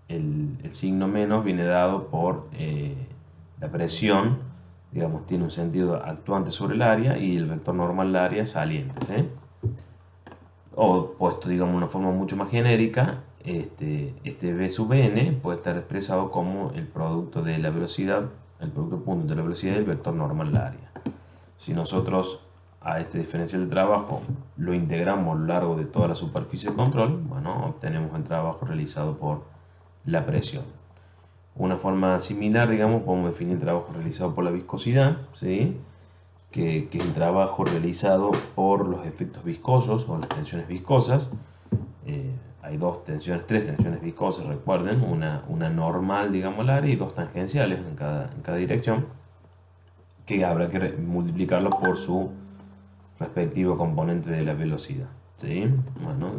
El signo menos viene dado por la presión, digamos, tiene un sentido actuante sobre el área, y el vector normal del área saliente, ¿sí? O puesto, digamos, de una forma mucho más genérica, este V sub n puede estar expresado como el producto de la velocidad, el producto punto de la velocidad y el vector normal del área. Si nosotros a este diferencial de trabajo lo integramos a lo largo de toda la superficie de control, bueno, obtenemos el trabajo realizado por la presión. Una forma similar, digamos, podemos definir el trabajo realizado por la viscosidad, ¿sí? Que es el trabajo realizado por los efectos viscosos o las tensiones viscosas. Hay tres tensiones viscosas, recuerden, una normal, digamos, al área, y dos tangenciales en cada dirección, que habrá que multiplicarlo por su respectivo componente de la velocidad, ¿sí? Bueno,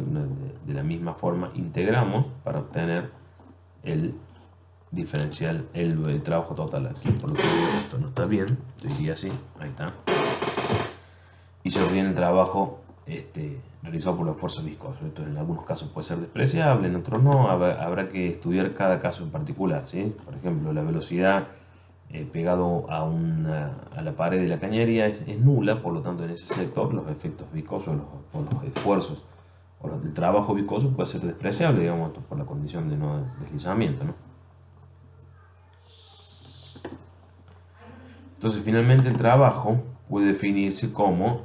de la misma forma integramos para obtener el diferencial, el trabajo total aquí. Por lo que esto no está bien, diría así, ahí está. Y se obtiene el trabajo realizado por los esfuerzos viscosos. Esto en algunos casos puede ser despreciable, en otros no. Habrá que estudiar cada caso en particular, ¿sí? Por ejemplo, la velocidad pegado a la pared de la cañería es nula, por lo tanto en ese sector los efectos viscosos o los esfuerzos o el trabajo viscoso puede ser despreciable, digamos, esto por la condición de no deslizamiento, ¿no? Entonces finalmente el trabajo puede definirse como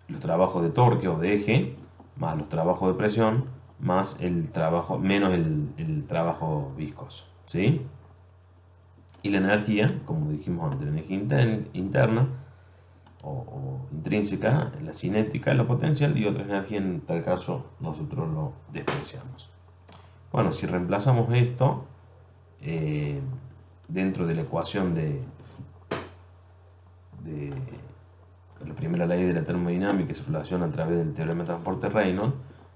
los trabajos de torque o de eje más los trabajos de presión, más el trabajo, menos el trabajo viscoso, ¿sí? Y la energía, como dijimos antes, la energía interna o intrínseca, la cinética, la potencial, y otra energía, en tal caso nosotros lo despreciamos. Bueno, si reemplazamos esto dentro de la ecuación de la primera ley de la termodinámica, que se relaciona a través del teorema de transporte Reynolds,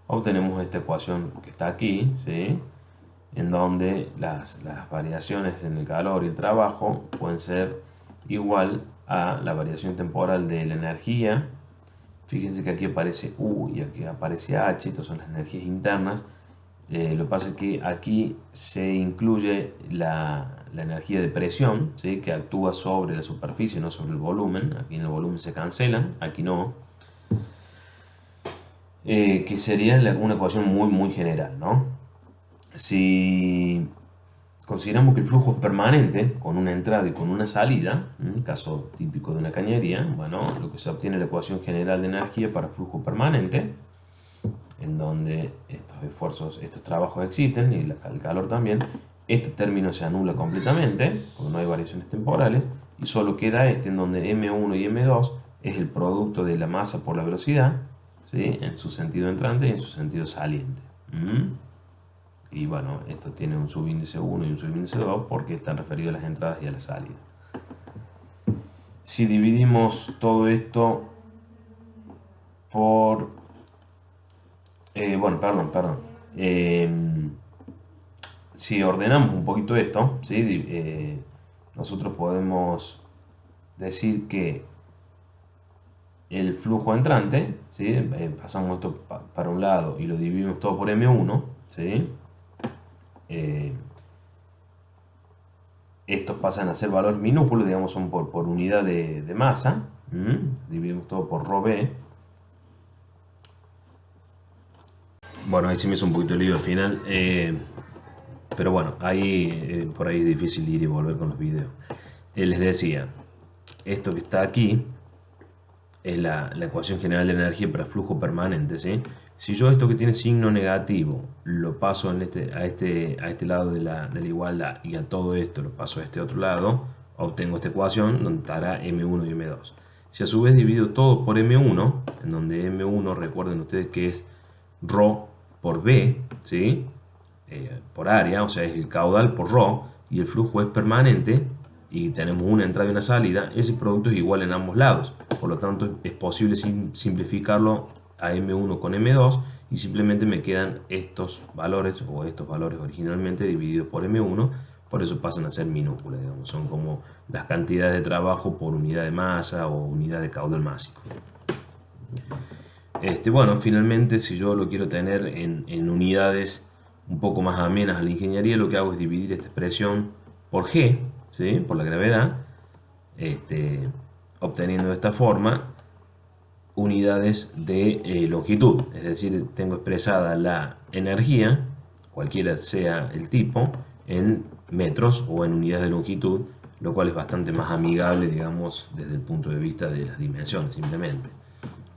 obtenemos esta ecuación que está aquí, ¿sí? En donde las variaciones en el calor y el trabajo pueden ser igual a la variación temporal de la energía. Fíjense que aquí aparece U y aquí aparece H, estas son las energías internas. Lo que pasa es que aquí se incluye la energía de presión, ¿sí? Que actúa sobre la superficie, no sobre el volumen. Aquí en el volumen se cancelan, aquí no. Que sería una ecuación muy general, ¿no? Si consideramos que el flujo es permanente, con una entrada y con una salida, caso típico de una cañería, bueno, lo que se obtiene es la ecuación general de energía para flujo permanente, en donde estos trabajos existen y el calor también. Este término se anula completamente, porque no hay variaciones temporales, y solo queda este, en donde M1 y M2 es el producto de la masa por la velocidad, ¿sí? En su sentido entrante y en su sentido saliente. Y bueno, esto tiene un subíndice 1 y un subíndice 2 porque están referidos a las entradas y a la salida. Si dividimos todo esto por... si ordenamos un poquito esto, ¿sí? Nosotros podemos decir que el flujo entrante, ¿sí? Pasamos esto para un lado y lo dividimos todo por M1, ¿sí? Estos pasan a ser valores minúsculos, digamos, son por unidad de masa. Dividimos todo por ρB. Bueno, ahí se me hizo un poquito el lío al final, pero bueno, ahí por ahí es difícil ir y volver con los videos. Les decía, esto que está aquí es la ecuación general de energía para flujo permanente, ¿sí? Si yo esto que tiene signo negativo lo paso a este lado de la igualdad, y a todo esto lo paso a este otro lado, obtengo esta ecuación donde estará M1 y M2. Si a su vez divido todo por M1, en donde M1, recuerden ustedes que es ρ por B, ¿sí? Por área, o sea, es el caudal por ρ, y el flujo es permanente, y tenemos una entrada y una salida, ese producto es igual en ambos lados. Por lo tanto, es posible simplificarlo a M1 con M2 y simplemente me quedan estos valores, o estos valores originalmente divididos por M1, por eso pasan a ser minúsculas, digamos. Son como las cantidades de trabajo por unidad de masa o unidad de caudal másico. Bueno, finalmente, si yo lo quiero tener en unidades un poco más amenas a la ingeniería, lo que hago es dividir esta expresión por G, ¿sí? Por la gravedad, obteniendo de esta forma unidades de longitud. Es decir, tengo expresada la energía, cualquiera sea el tipo, en metros o en unidades de longitud, lo cual es bastante más amigable, digamos, desde el punto de vista de las dimensiones, simplemente.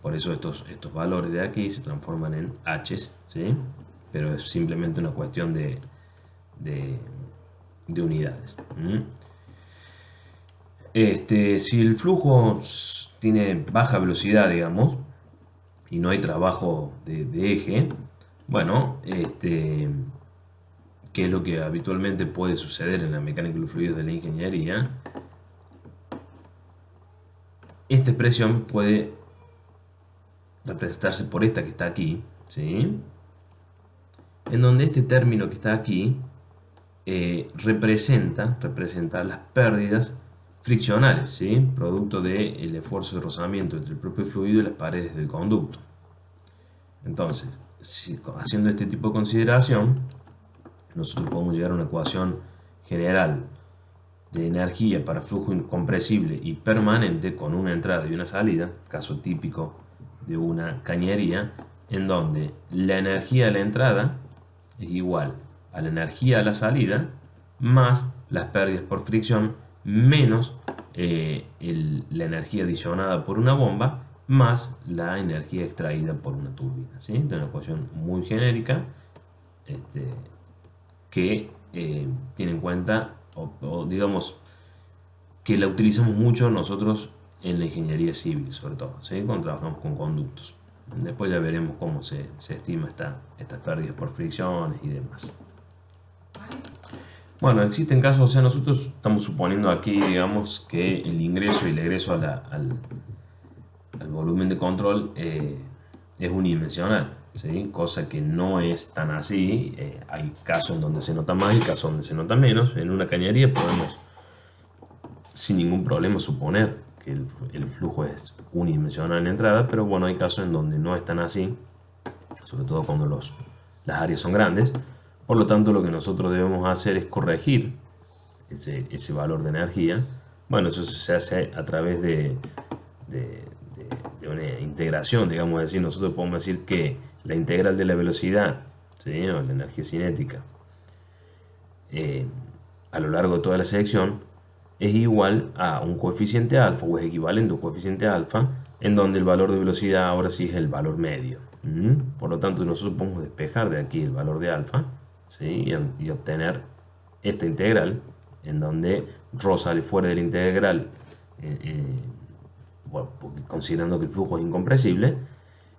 Por eso estos valores de aquí se transforman en H's, ¿sí? Pero es simplemente una cuestión de unidades. Si el flujo tiene baja velocidad, digamos, y no hay trabajo de eje, bueno, ¿qué es lo que habitualmente puede suceder en la mecánica de los fluidos de la ingeniería? Esta expresión puede representarse por esta que está aquí, ¿sí? En donde este término que está aquí representa las pérdidas friccionales, ¿sí? Producto del esfuerzo de rozamiento entre el propio fluido y las paredes del conducto. Entonces, haciendo este tipo de consideración, nosotros podemos llegar a una ecuación general de energía para flujo incompresible y permanente con una entrada y una salida, caso típico de una cañería, en donde la energía a la entrada es igual a la energía a la salida más las pérdidas por fricción menos la energía adicionada por una bomba más la energía extraída por una turbina, ¿sí? Es una ecuación muy genérica que tiene en cuenta, o digamos, que la utilizamos mucho nosotros en la ingeniería civil, sobre todo, ¿sí? Cuando trabajamos con conductos. Después ya veremos cómo se estima estas pérdidas por fricciones y demás. Bueno, existen casos, o sea, nosotros estamos suponiendo aquí, digamos, que el ingreso y el egreso al volumen de control es unidimensional, ¿sí? Cosa que no es tan así. Hay casos en donde se nota más y casos donde se nota menos. En una cañería podemos sin ningún problema suponer que el flujo es unidimensional en entrada, pero bueno, hay casos en donde no es tan así, sobre todo cuando las áreas son grandes. Por lo tanto, lo que nosotros debemos hacer es corregir ese valor de energía. Bueno, eso se hace a través de una integración, digamos. Decir, nosotros podemos decir que la integral de la velocidad, ¿sí? O la energía cinética a lo largo de toda la sección es igual a un coeficiente alfa, o es equivalente a un coeficiente alfa, en donde el valor de velocidad ahora sí es el valor medio. Por lo tanto, nosotros podemos despejar de aquí el valor de alfa, ¿sí? y obtener esta integral, en donde ρ sale fuera de la integral, bueno, considerando que el flujo es incompresible.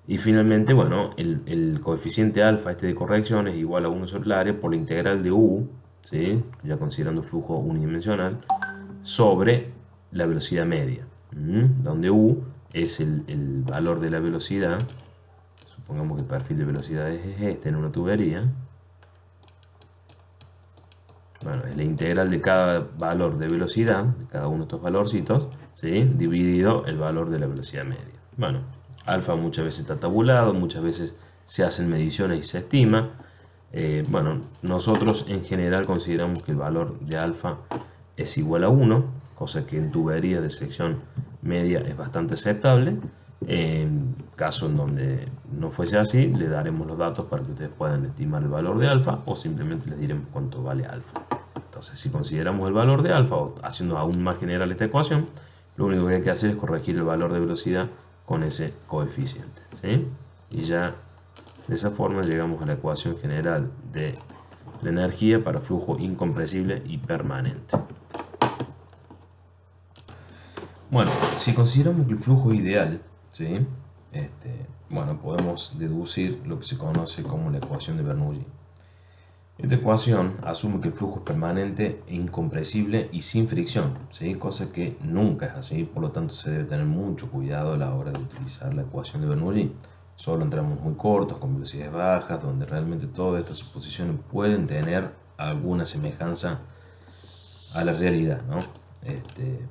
Y finalmente, bueno, el coeficiente alfa de corrección es igual a 1 sobre el área por la integral de u, ¿sí? Ya considerando flujo unidimensional, sobre la velocidad media, donde u es el valor de la velocidad. Supongamos que el perfil de velocidad es este en una tubería. Bueno, es la integral de cada valor de velocidad, de cada uno de estos valorcitos, ¿sí? Dividido el valor de la velocidad media. Bueno, alfa muchas veces está tabulado, muchas veces se hacen mediciones y se estima. Bueno, nosotros en general consideramos que el valor de alfa es igual a 1, cosa que en tuberías de sección media es bastante aceptable. En caso en donde no fuese así, le daremos los datos para que ustedes puedan estimar el valor de alfa, o simplemente les diremos cuánto vale alfa. Entonces, si consideramos el valor de alfa, o haciendo aún más general esta ecuación, lo único que hay que hacer es corregir el valor de velocidad con ese coeficiente, ¿sí? Y ya de esa forma llegamos a la ecuación general de la energía para flujo incompresible y permanente. Bueno, si consideramos que el flujo es ideal, ¿sí? Bueno, podemos deducir lo que se conoce como la ecuación de Bernoulli. Esta ecuación asume que el flujo es permanente e incompresible y sin fricción, ¿sí? Cosa que nunca es así, por lo tanto se debe tener mucho cuidado a la hora de utilizar la ecuación de Bernoulli. Solo en tramos muy cortos, con velocidades bajas, donde realmente todas estas suposiciones pueden tener alguna semejanza a la realidad, ¿no?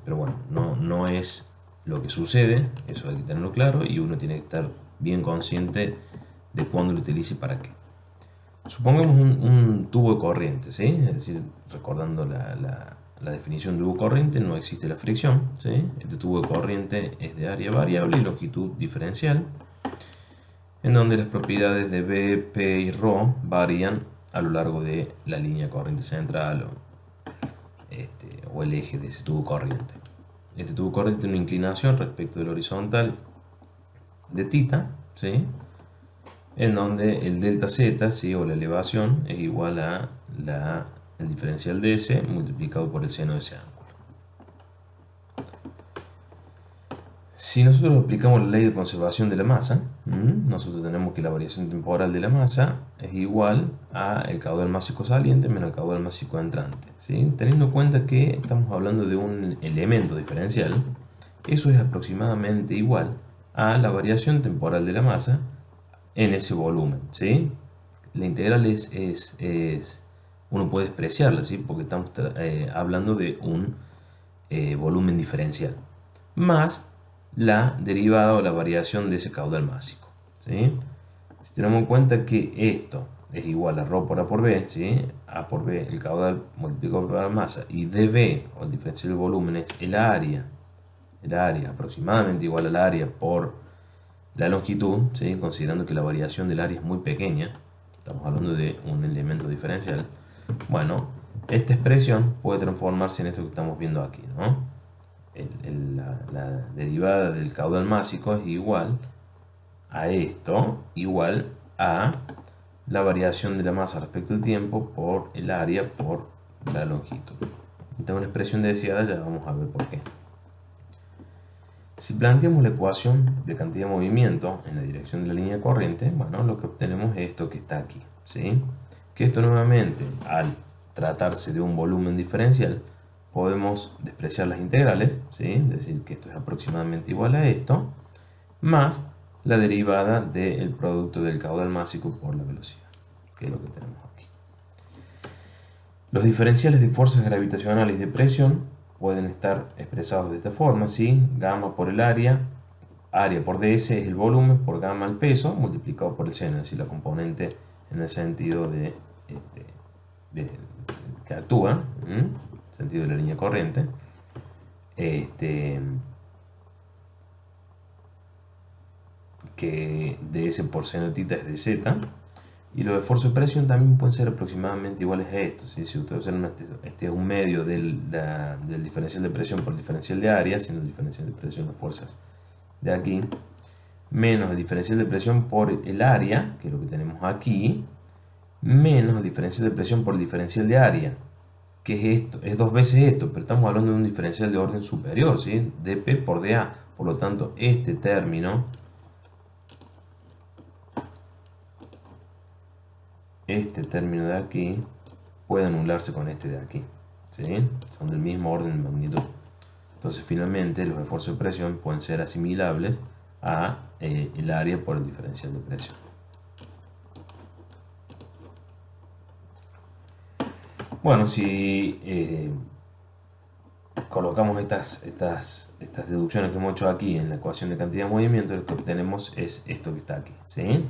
Pero bueno, no es lo que sucede, eso hay que tenerlo claro, y uno tiene que estar bien consciente de cuándo lo utilice y para qué. Supongamos un tubo de corriente, ¿sí? Es decir, recordando la definición de tubo de corriente, no existe la fricción, ¿sí? Este tubo de corriente es de área variable y longitud diferencial, en donde las propiedades de B, P y ρ varían a lo largo de la línea de corriente central o el eje de ese tubo corriente. Este tubo corriente tiene una inclinación respecto del horizontal de θ, ¿sí? En donde el delta z, ¿sí? O la elevación es igual a el diferencial de S multiplicado por el seno de ese ángulo. Si nosotros aplicamos la ley de conservación de la masa, nosotros tenemos que la variación temporal de la masa es igual a el caudal másico saliente menos el caudal másico entrante, ¿sí? Teniendo en cuenta que estamos hablando de un elemento diferencial, eso es aproximadamente igual a la variación temporal de la masa en ese volumen, ¿sí? La integral uno puede despreciarla, ¿sí? Porque estamos hablando de un volumen diferencial, más la derivada o la variación de ese caudal másico, ¿sí? Si tenemos en cuenta que esto es igual a ρ por A por B, ¿sí? A por B, el caudal multiplicado por la masa, y dB, o el diferencial del volumen, es el área aproximadamente igual al área por la longitud, ¿sí? Considerando que la variación del área es muy pequeña, estamos hablando de un elemento diferencial. Bueno, esta expresión puede transformarse en esto que estamos viendo aquí, ¿no? la derivada del caudal másico es igual a esto, igual a la variación de la masa respecto al tiempo por el área por la longitud. Esta es una expresión deseada, ya vamos a ver por qué. Si planteamos la ecuación de cantidad de movimiento en la dirección de la línea de corriente, bueno, lo que obtenemos es esto que está aquí, ¿sí? Que esto nuevamente, al tratarse de un volumen diferencial, podemos despreciar las integrales, ¿sí? Es decir, que esto es aproximadamente igual a esto, más la derivada del producto del caudal másico por la velocidad, que es lo que tenemos aquí. Los diferenciales de fuerzas gravitacionales y de presión pueden estar expresados de esta forma, ¿sí? Gamma por el área por ds es el volumen, por gamma el peso, multiplicado por el seno, es decir, la componente en el sentido de que actúa, sentido de la línea corriente, que ds por seno θ es dz, y los esfuerzos de presión también pueden ser aproximadamente iguales a esto, ¿sí? Si ustedes observan, este es un medio del diferencial de presión por el diferencial de área, siendo el diferencial de presión las fuerzas de aquí, menos el diferencial de presión por el área, que es lo que tenemos aquí, menos el diferencial de presión por el diferencial de área, que es esto, es dos veces esto, pero estamos hablando de un diferencial de orden superior, ¿sí? dP por dA, por lo tanto este término de aquí puede anularse con este de aquí, ¿sí? Son del mismo orden de magnitud. Entonces finalmente los esfuerzos de presión pueden ser asimilables a el área por el diferencial de presión. Bueno, si colocamos estas deducciones que hemos hecho aquí en la ecuación de cantidad de movimiento, lo que obtenemos es esto que está aquí, ¿sí?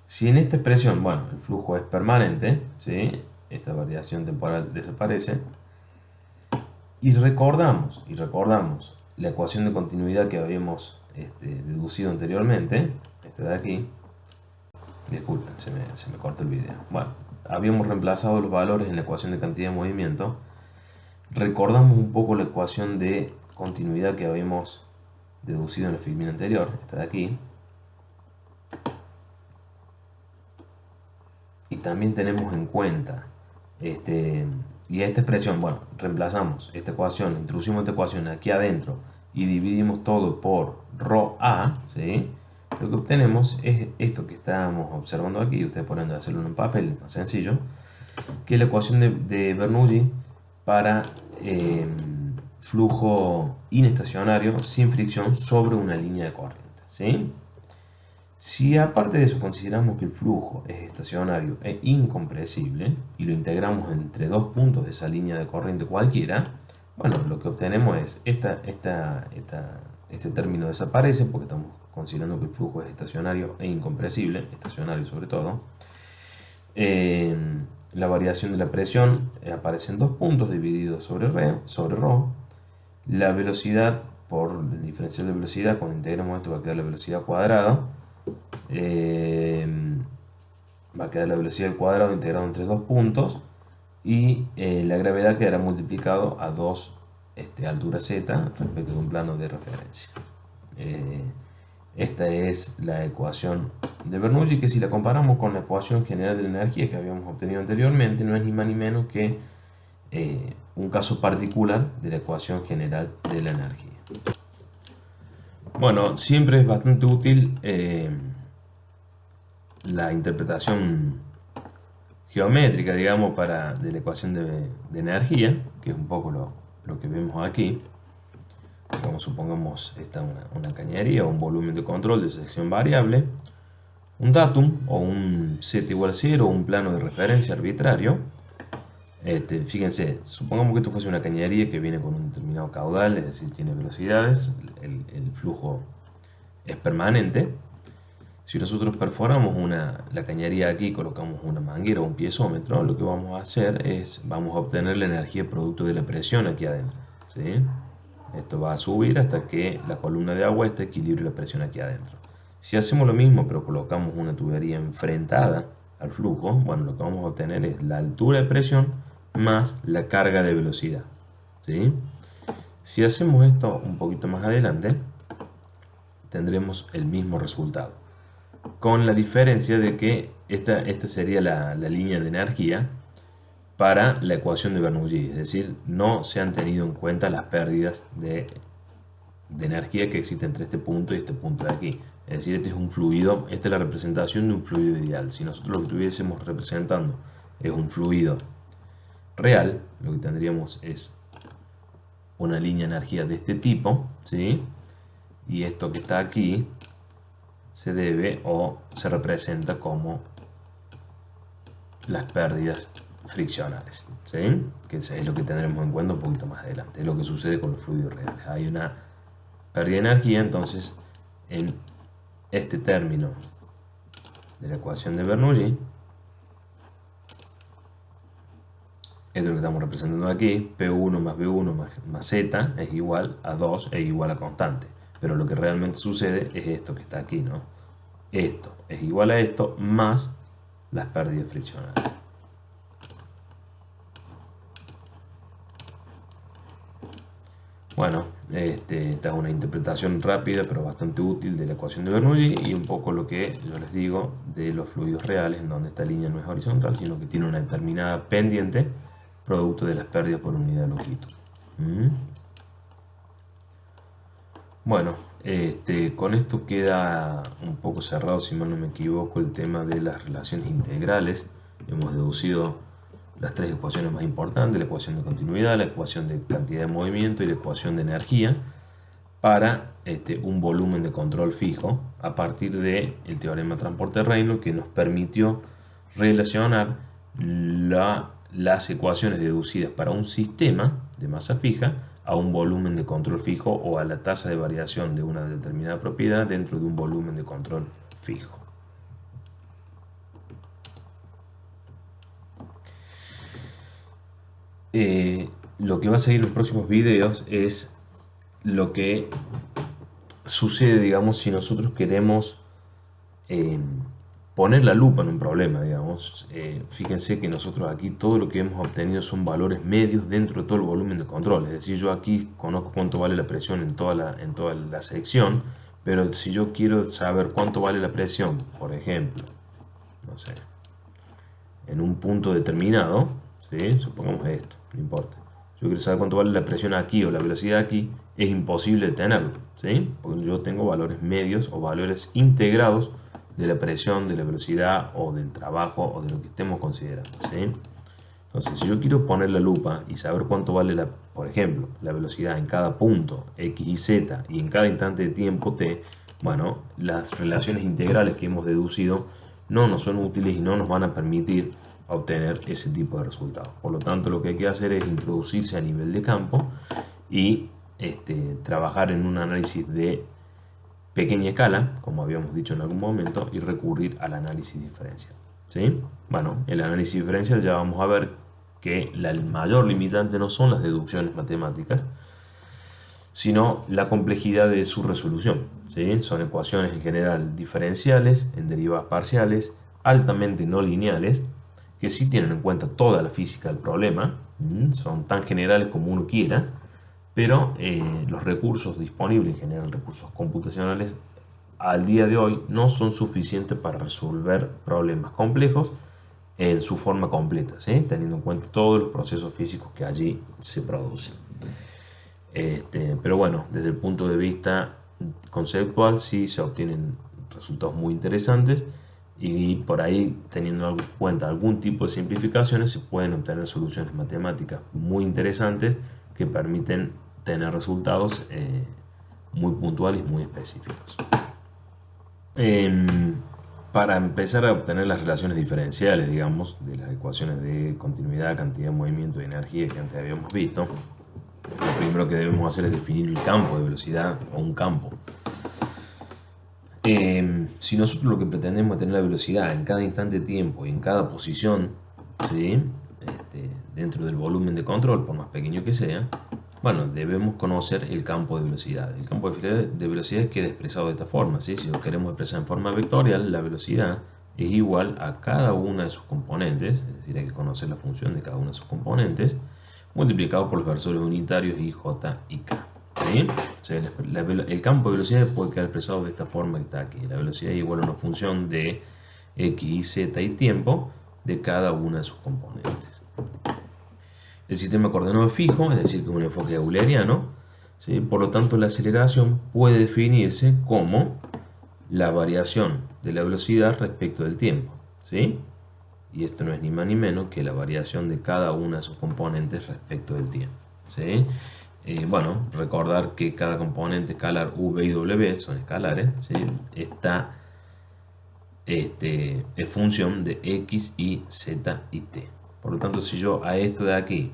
Si en esta expresión, bueno, el flujo es permanente, ¿sí? Esta variación temporal desaparece, y recordamos la ecuación de continuidad que habíamos deducido anteriormente, esta de aquí. Disculpen, se me corta el video. Bueno, habíamos reemplazado los valores en la ecuación de cantidad de movimiento. Recordamos un poco la ecuación de continuidad que habíamos deducido en la filmina anterior, esta de aquí. Y también tenemos en cuenta y esta expresión, bueno, reemplazamos esta ecuación, introducimos esta ecuación aquí adentro y dividimos todo por ρA, ¿sí? Lo que obtenemos es esto que estábamos observando aquí. Ustedes pueden hacerlo en un papel más sencillo, que es la ecuación de Bernoulli para flujo inestacionario sin fricción sobre una línea de corriente, ¿sí? Si aparte de eso consideramos que el flujo es estacionario e incompresible y lo integramos entre dos puntos de esa línea de corriente cualquiera, bueno, lo que obtenemos es este término desaparece porque estamos considerando que el flujo es estacionario e incompresible, estacionario sobre todo. La variación de la presión aparece en dos puntos divididos sobre ρ. La velocidad por el diferencial de velocidad, cuando integramos esto va a quedar la velocidad cuadrada. Va a quedar la velocidad al cuadrado integrado entre dos puntos, y la gravedad quedará multiplicado a dos alturas z respecto de un plano de referencia. Esta es la ecuación de Bernoulli, que si la comparamos con la ecuación general de la energía que habíamos obtenido anteriormente, no es ni más ni menos que un caso particular de la ecuación general de la energía. Bueno, siempre es bastante útil la interpretación geométrica, digamos, de la ecuación de energía, que es un poco lo que vemos aquí. Como supongamos esta una cañería o un volumen de control de sección variable, un datum o un z igual a 0 o un plano de referencia arbitrario. Fíjense, supongamos que esto fuese una cañería que viene con un determinado caudal, es decir, tiene velocidades, el flujo es permanente. Si nosotros perforamos la cañería aquí y colocamos una manguera o un piezómetro, lo que vamos a hacer es, vamos a obtener la energía producto de la presión aquí adentro, ¿sí? Esto va a subir hasta que la columna de agua equilibre la presión aquí adentro. Si hacemos lo mismo pero colocamos una tubería enfrentada al flujo, bueno, lo que vamos a obtener es la altura de presión más la carga de velocidad, ¿sí? Si hacemos esto un poquito más adelante, tendremos el mismo resultado, con la diferencia de que esta sería la línea de energía para la ecuación de Bernoulli, es decir, no se han tenido en cuenta las pérdidas de energía que existen entre este punto y este punto de aquí. Es decir, este es un fluido, esta es la representación de un fluido ideal. Si nosotros lo estuviésemos representando es un fluido real, lo que tendríamos es una línea de energía de este tipo, ¿sí? Y esto que está aquí se debe o se representa como las pérdidas friccionales, ¿sí? Que es lo que tendremos en cuenta un poquito más adelante. Es lo que sucede con los fluidos reales. Hay una pérdida de energía, entonces en este término de la ecuación de Bernoulli, esto es lo que estamos representando aquí, P1 más B1 más Z es igual a 2, es igual a constante. Pero lo que realmente sucede es esto que está aquí, ¿no? Esto es igual a esto más las pérdidas friccionales. Bueno, esta es una interpretación rápida pero bastante útil de la ecuación de Bernoulli y un poco lo que yo les digo de los fluidos reales, en donde esta línea no es horizontal, sino que tiene una determinada pendiente producto de las pérdidas por unidad de longitud. Bueno, con esto queda un poco cerrado, si mal no me equivoco, el tema de las relaciones integrales. Hemos deducido las tres ecuaciones más importantes: la ecuación de continuidad, la ecuación de cantidad de movimiento y la ecuación de energía para un volumen de control fijo a partir del teorema de transporte de Reynolds, que nos permitió relacionar las ecuaciones deducidas para un sistema de masa fija a un volumen de control fijo o a la tasa de variación de una determinada propiedad dentro de un volumen de control fijo. Lo que va a seguir en los próximos videos es lo que sucede, digamos, si nosotros queremos poner la lupa en un problema, digamos. Fíjense que nosotros aquí todo lo que hemos obtenido son valores medios dentro de todo el volumen de control. Es decir, yo aquí conozco cuánto vale la presión en toda la sección, pero si yo quiero saber cuánto vale la presión, por ejemplo, no sé, en un punto determinado, ¿sí? Supongamos esto, no importa. Yo quiero saber cuánto vale la presión aquí o la velocidad aquí, es imposible de tenerlo, ¿sí? Porque yo tengo valores medios o valores integrados de la presión, de la velocidad o del trabajo o de lo que estemos considerando, ¿sí? Entonces, si yo quiero poner la lupa y saber cuánto vale, por ejemplo, la velocidad en cada punto X y Z y en cada instante de tiempo T, bueno, las relaciones integrales que hemos deducido no nos son útiles y no nos van a permitir obtener ese tipo de resultados. Por lo tanto, lo que hay que hacer es introducirse a nivel de campo y trabajar en un análisis de pequeña escala, como habíamos dicho en algún momento, y recurrir al análisis diferencial, ¿sí? Bueno, el análisis diferencial ya vamos a ver que el mayor limitante no son las deducciones matemáticas, sino la complejidad de su resolución, ¿sí? Son ecuaciones en general diferenciales, en derivadas parciales, altamente no lineales, que sí tienen en cuenta toda la física del problema, son tan generales como uno quiera, pero los recursos disponibles, en general recursos computacionales, al día de hoy no son suficientes para resolver problemas complejos en su forma completa, ¿sí? Teniendo en cuenta todos los procesos físicos que allí se producen. Pero bueno, desde el punto de vista conceptual sí se obtienen resultados muy interesantes y por ahí, teniendo en cuenta algún tipo de simplificaciones, se pueden obtener soluciones matemáticas muy interesantes que permiten tener resultados muy puntuales y muy específicos. Para empezar a obtener las relaciones diferenciales, digamos, de las ecuaciones de continuidad, cantidad, movimiento y energía que antes habíamos visto, lo primero que debemos hacer es definir el campo de velocidad o un campo. Si nosotros lo que pretendemos es tener la velocidad en cada instante de tiempo y en cada posición, ¿sí? Dentro del volumen de control, por más pequeño que sea, bueno, debemos conocer el campo de velocidad. El campo de velocidad queda expresado de esta forma, ¿sí? Si lo queremos expresar en forma vectorial, la velocidad es igual a cada una de sus componentes, es decir, hay que conocer la función de cada una de sus componentes, multiplicado por los versores unitarios I, J y K. ¿Sí? O sea, el campo de velocidad puede quedar expresado de esta forma que está aquí. La velocidad es igual a una función de X, Y, Z y tiempo de cada una de sus componentes. El sistema coordenado fijo, es decir, que es un enfoque euleriano, ¿sí? Por lo tanto, la aceleración puede definirse como la variación de la velocidad respecto del tiempo, ¿sí? Y esto no es ni más ni menos que la variación de cada una de sus componentes respecto del tiempo, ¿sí? Bueno, recordar que cada componente escalar U, V y W son escalares, ¿sí? Esta es función de X, Y, Z y T. Por lo tanto, si yo a esto de aquí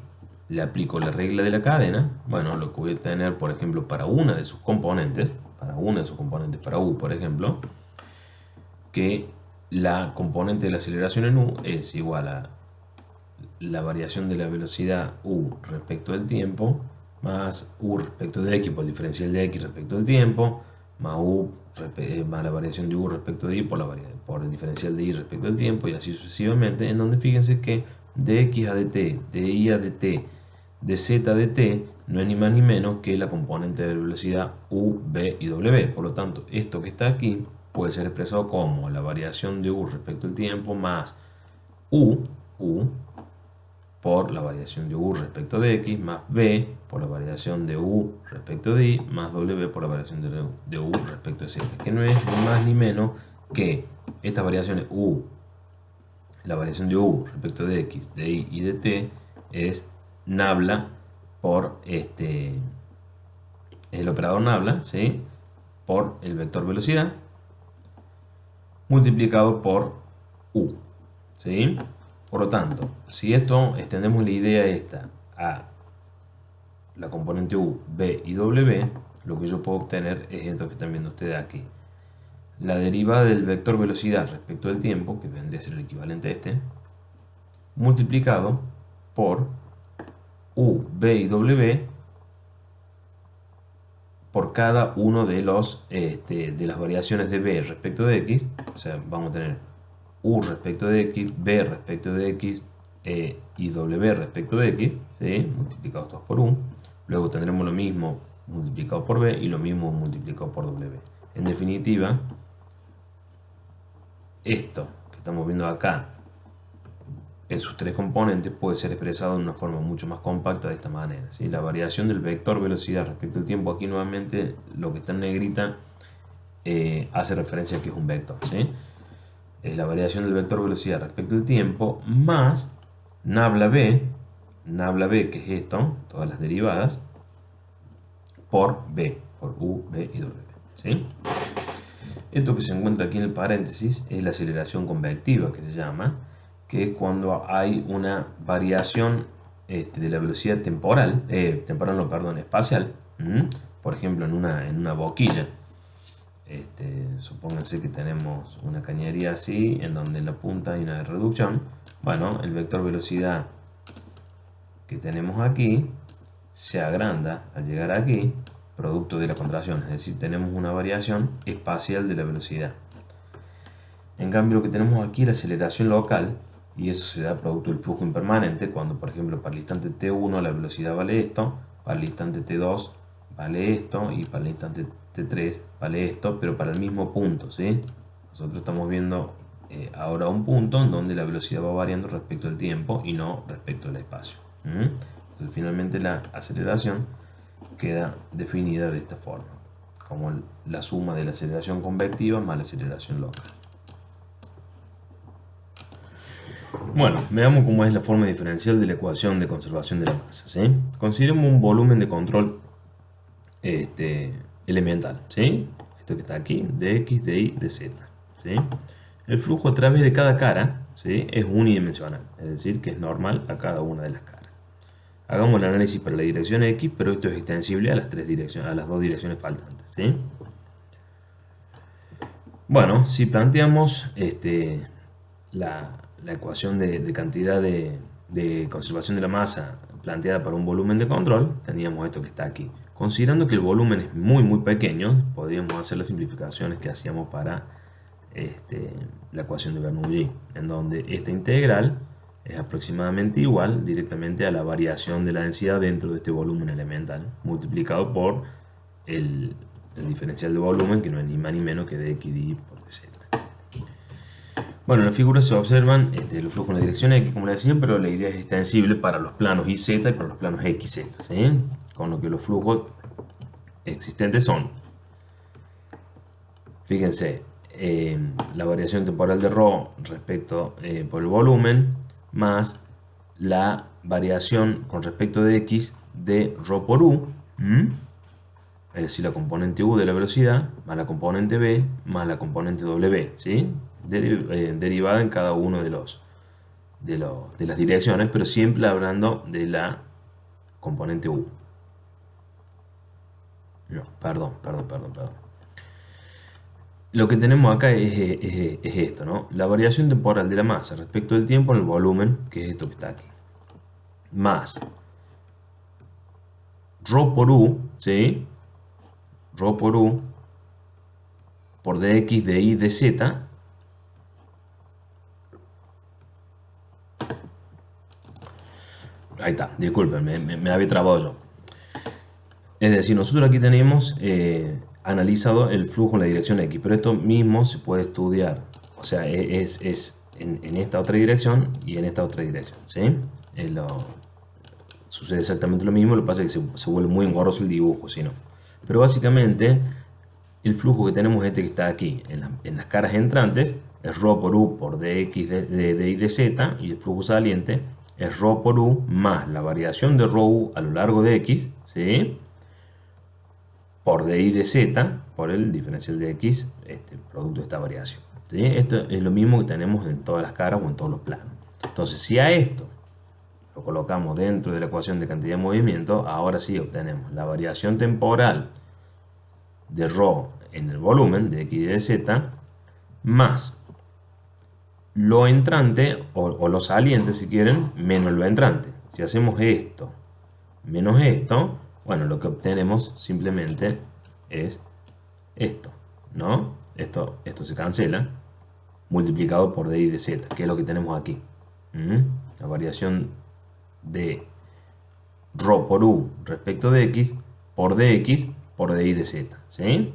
le aplico la regla de la cadena, bueno, lo que voy a tener, por ejemplo, para una de sus componentes, para U, por ejemplo, que la componente de la aceleración en U es igual a la variación de la velocidad U respecto del tiempo, más U respecto de X por el diferencial de X respecto del tiempo, más la variación de U respecto de Y por el diferencial de Y respecto del tiempo, y así sucesivamente, en donde fíjense que de X a dt, de Y a dt, de Z a dt, no es ni más ni menos que la componente de velocidad U, V y W. Por lo tanto, esto que está aquí puede ser expresado como la variación de U respecto al tiempo más U por la variación de U respecto de X, más V por la variación de U respecto de Y, más W por la variación de U respecto de Z, que no es ni más ni menos que estas variaciones U, la variación de U respecto de X, de Y y de T, es nabla por el operador nabla, ¿sí? Por el vector velocidad multiplicado por U, ¿sí? Por lo tanto, si esto extendemos la idea esta a la componente U, V y W, lo que yo puedo obtener es esto que están viendo ustedes aquí. La derivada del vector velocidad respecto al tiempo, que vendría a ser el equivalente a este, multiplicado por U, V y W por cada uno de las variaciones de V respecto de X. O sea, vamos a tener U respecto de X, V respecto de X y W respecto de X, ¿sí? Multiplicados todos por U. Luego tendremos lo mismo multiplicado por V y lo mismo multiplicado por W. En definitiva, esto que estamos viendo acá en sus tres componentes puede ser expresado de una forma mucho más compacta de esta manera, ¿sí? La variación del vector velocidad respecto al tiempo, aquí nuevamente lo que está en negrita hace referencia a que es un vector, ¿sí? Es la variación del vector velocidad respecto al tiempo más nabla B, que es esto, todas las derivadas, por B, por U, V y W, ¿sí? Esto que se encuentra aquí en el paréntesis es la aceleración convectiva, que se llama, que es cuando hay una variación de la velocidad espacial, por ejemplo en una boquilla. Supónganse que tenemos una cañería así, en donde en la punta hay una reducción. Bueno, el vector velocidad que tenemos aquí se agranda al llegar aquí, producto de la contracción, es decir, tenemos una variación espacial de la velocidad. En cambio, lo que tenemos aquí es la aceleración local, y eso se da producto del flujo impermanente, cuando por ejemplo para el instante t1 la velocidad vale esto, para el instante t2 vale esto, y para el instante t3 vale esto, pero para el mismo punto, ¿sí? Nosotros estamos viendo ahora un punto en donde la velocidad va variando respecto al tiempo y no respecto al espacio. Entonces finalmente la aceleración queda definida de esta forma, como la suma de la aceleración convectiva más la aceleración local. Bueno, veamos cómo es la forma diferencial de la ecuación de conservación de la masa, ¿sí? Consideremos un volumen de control elemental, ¿sí? Esto que está aquí, de X, de Y, de Z, ¿sí? El flujo a través de cada cara, ¿sí? Es unidimensional, es decir, que es normal a cada una de las caras. Hagamos el análisis para la dirección X, pero esto es extensible a las dos direcciones faltantes, ¿sí? Bueno, si planteamos la ecuación de cantidad de conservación de la masa planteada para un volumen de control, teníamos esto que está aquí. Considerando que el volumen es muy pequeño, podríamos hacer las simplificaciones que hacíamos para la ecuación de Bernoulli, en donde esta integral es aproximadamente igual directamente a la variación de la densidad dentro de este volumen elemental, multiplicado por el diferencial de volumen, que no es ni más ni menos que dx di por dz. Bueno, en la figura se observan los flujos en la dirección X, como les decía, pero la idea es extensible para los planos YZ y para los planos XZ, ¿sí? Con lo que los flujos existentes son, fíjense, la variación temporal de ρ respecto por el volumen, más la variación con respecto de X de ρ por U, es decir, la componente U de la velocidad, más la componente B, más la componente W, ¿sí? Derivada en cada uno de las direcciones, pero siempre hablando de la componente U. No, perdón. Lo que tenemos acá es esto, ¿no? La variación temporal de la masa respecto del tiempo en el volumen, que es esto que está aquí. Más ρ por U, ¿sí? ρ por U por dx, dy, dz. Ahí está, disculpen, me había trabado yo. Es decir, nosotros aquí tenemos analizado el flujo en la dirección X, pero esto mismo se puede estudiar, o sea, es en esta otra dirección y en esta otra dirección, ¿sí? Sucede exactamente lo mismo, lo que pasa es que se vuelve muy engorroso el dibujo, ¿sí? No? Pero básicamente el flujo que tenemos es este que está aquí, en las caras entrantes, es ρ por U por dx, dy, dz, y el flujo saliente es ρ por U más la variación de ρu a lo largo de X, ¿sí? Por dy dz, por el diferencial de X, producto de esta variación, ¿sí? Esto es lo mismo que tenemos en todas las caras o en todos los planos. Entonces, si a esto lo colocamos dentro de la ecuación de cantidad de movimiento, ahora sí obtenemos la variación temporal de ρ en el volumen de X y de Z, más lo entrante, o lo saliente si quieren, menos lo entrante. Si hacemos esto menos esto, bueno, lo que obtenemos simplemente es esto, ¿no? Esto se cancela, multiplicado por dy de z, que es lo que tenemos aquí. La variación de ρ por U respecto de X por dx por dy de z, ¿sí?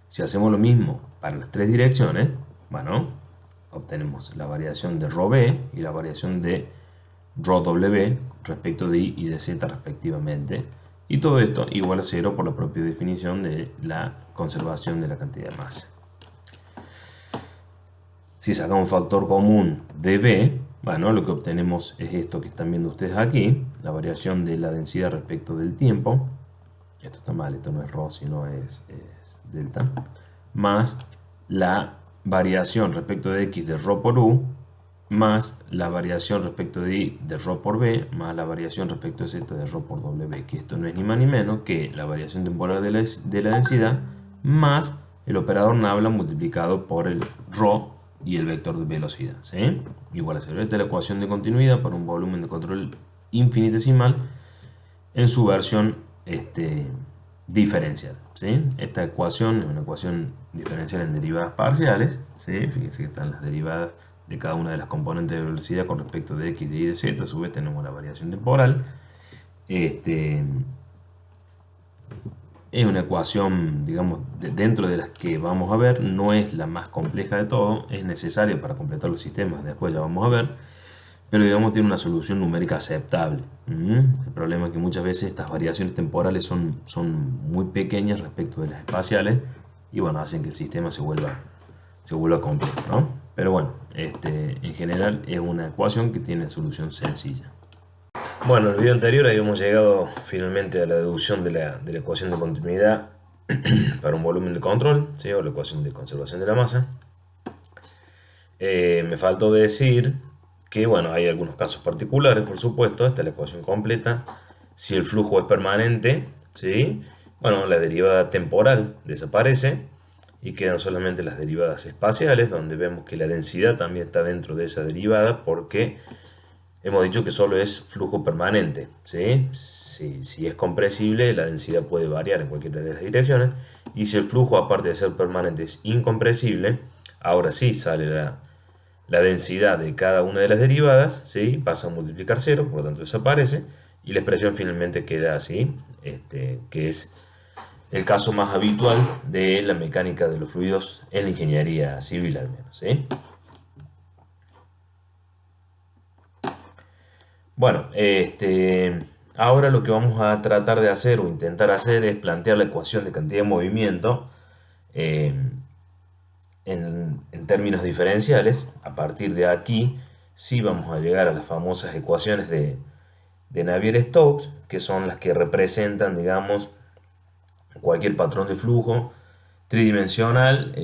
Si hacemos lo mismo para las tres direcciones, bueno, obtenemos la variación de ρb y la variación de ρw respecto de y de z respectivamente, y todo esto igual a 0 por la propia definición de la conservación de la cantidad de masa. Si sacamos un factor común de b, bueno, lo que obtenemos es esto que están viendo ustedes aquí, la variación de la densidad respecto del tiempo. Esto está mal, esto no es ρ, sino es delta, más la variación respecto de x de ρ por u, más la variación respecto de y de ρ por b, más la variación respecto de z de ρ por w, que esto no es ni más ni menos que la variación temporal de la densidad, más el operador nabla multiplicado por el ρ y el vector de velocidad, ¿sí? Igual a 0. Esta es la ecuación de continuidad para un volumen de control infinitesimal en su versión diferencial, ¿sí? Esta ecuación es una ecuación diferencial en derivadas parciales, ¿sí? Fíjense que están las derivadas de cada una de las componentes de velocidad con respecto de x, de y, de z. A su vez tenemos la variación temporal. Es una ecuación, digamos, dentro de las que vamos a ver, no es la más compleja de todo, es necesaria para completar los sistemas, después ya vamos a ver, pero digamos tiene una solución numérica aceptable. El problema es que muchas veces estas variaciones temporales son muy pequeñas respecto de las espaciales y bueno, hacen que el sistema se vuelva complejo, ¿no? Pero bueno, en general es una ecuación que tiene solución sencilla. Bueno, en el video anterior habíamos llegado finalmente a la deducción de la ecuación de continuidad para un volumen de control, ¿sí? O la ecuación de conservación de la masa. Me faltó decir que, bueno, hay algunos casos particulares, por supuesto. Esta es la ecuación completa. Si el flujo es permanente, ¿sí? Bueno, la derivada temporal desaparece y quedan solamente las derivadas espaciales, donde vemos que la densidad también está dentro de esa derivada porque hemos dicho que solo es flujo permanente, ¿sí? Si es compresible, la densidad puede variar en cualquiera de las direcciones. Y si el flujo, aparte de ser permanente, es incompresible, ahora sí sale la la densidad de cada una de las derivadas, ¿sí? Pasa a multiplicar 0, por lo tanto desaparece, y la expresión finalmente queda así, que es el caso más habitual de la mecánica de los fluidos en la ingeniería civil al menos, ¿sí? Bueno, ahora lo que vamos a tratar de hacer o intentar hacer es plantear la ecuación de cantidad de movimiento eh, en términos diferenciales. A partir de aquí, sí vamos a llegar a las famosas ecuaciones de Navier-Stokes, que son las que representan, digamos, cualquier patrón de flujo tridimensional,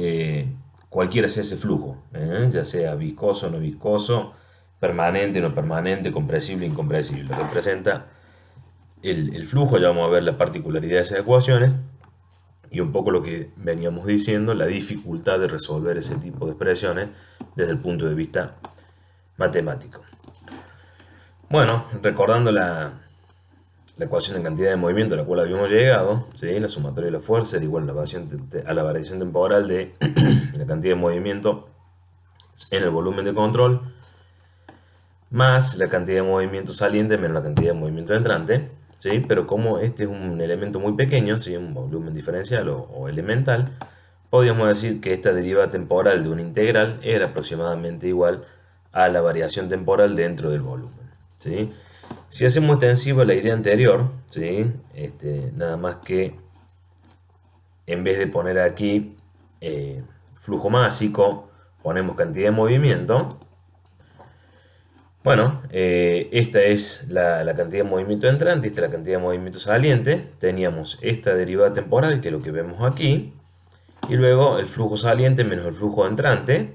cualquiera sea ese flujo, ya sea viscoso o no viscoso, permanente, no permanente, compresible, incompresible. Representa el flujo, ya vamos a ver la particularidad de esas ecuaciones y un poco lo que veníamos diciendo, la dificultad de resolver ese tipo de expresiones desde el punto de vista matemático. Bueno, recordando la ecuación de cantidad de movimiento a la cual habíamos llegado, ¿sí? La sumatoria de la fuerza era igual a la variación temporal de la cantidad de movimiento en el volumen de control más la cantidad de movimiento saliente menos la cantidad de movimiento entrante, ¿sí? Pero como este es un elemento muy pequeño, ¿sí? Un volumen diferencial o elemental, podríamos decir que esta derivada temporal de una integral era aproximadamente igual a la variación temporal dentro del volumen, ¿sí? Si hacemos extensiva la idea anterior, ¿sí? Nada más que en vez de poner aquí flujo másico, ponemos cantidad de movimiento. Bueno, esta es la cantidad de movimiento entrante, esta es la cantidad de movimiento saliente. Teníamos esta derivada temporal, que es lo que vemos aquí, y luego el flujo saliente menos el flujo entrante,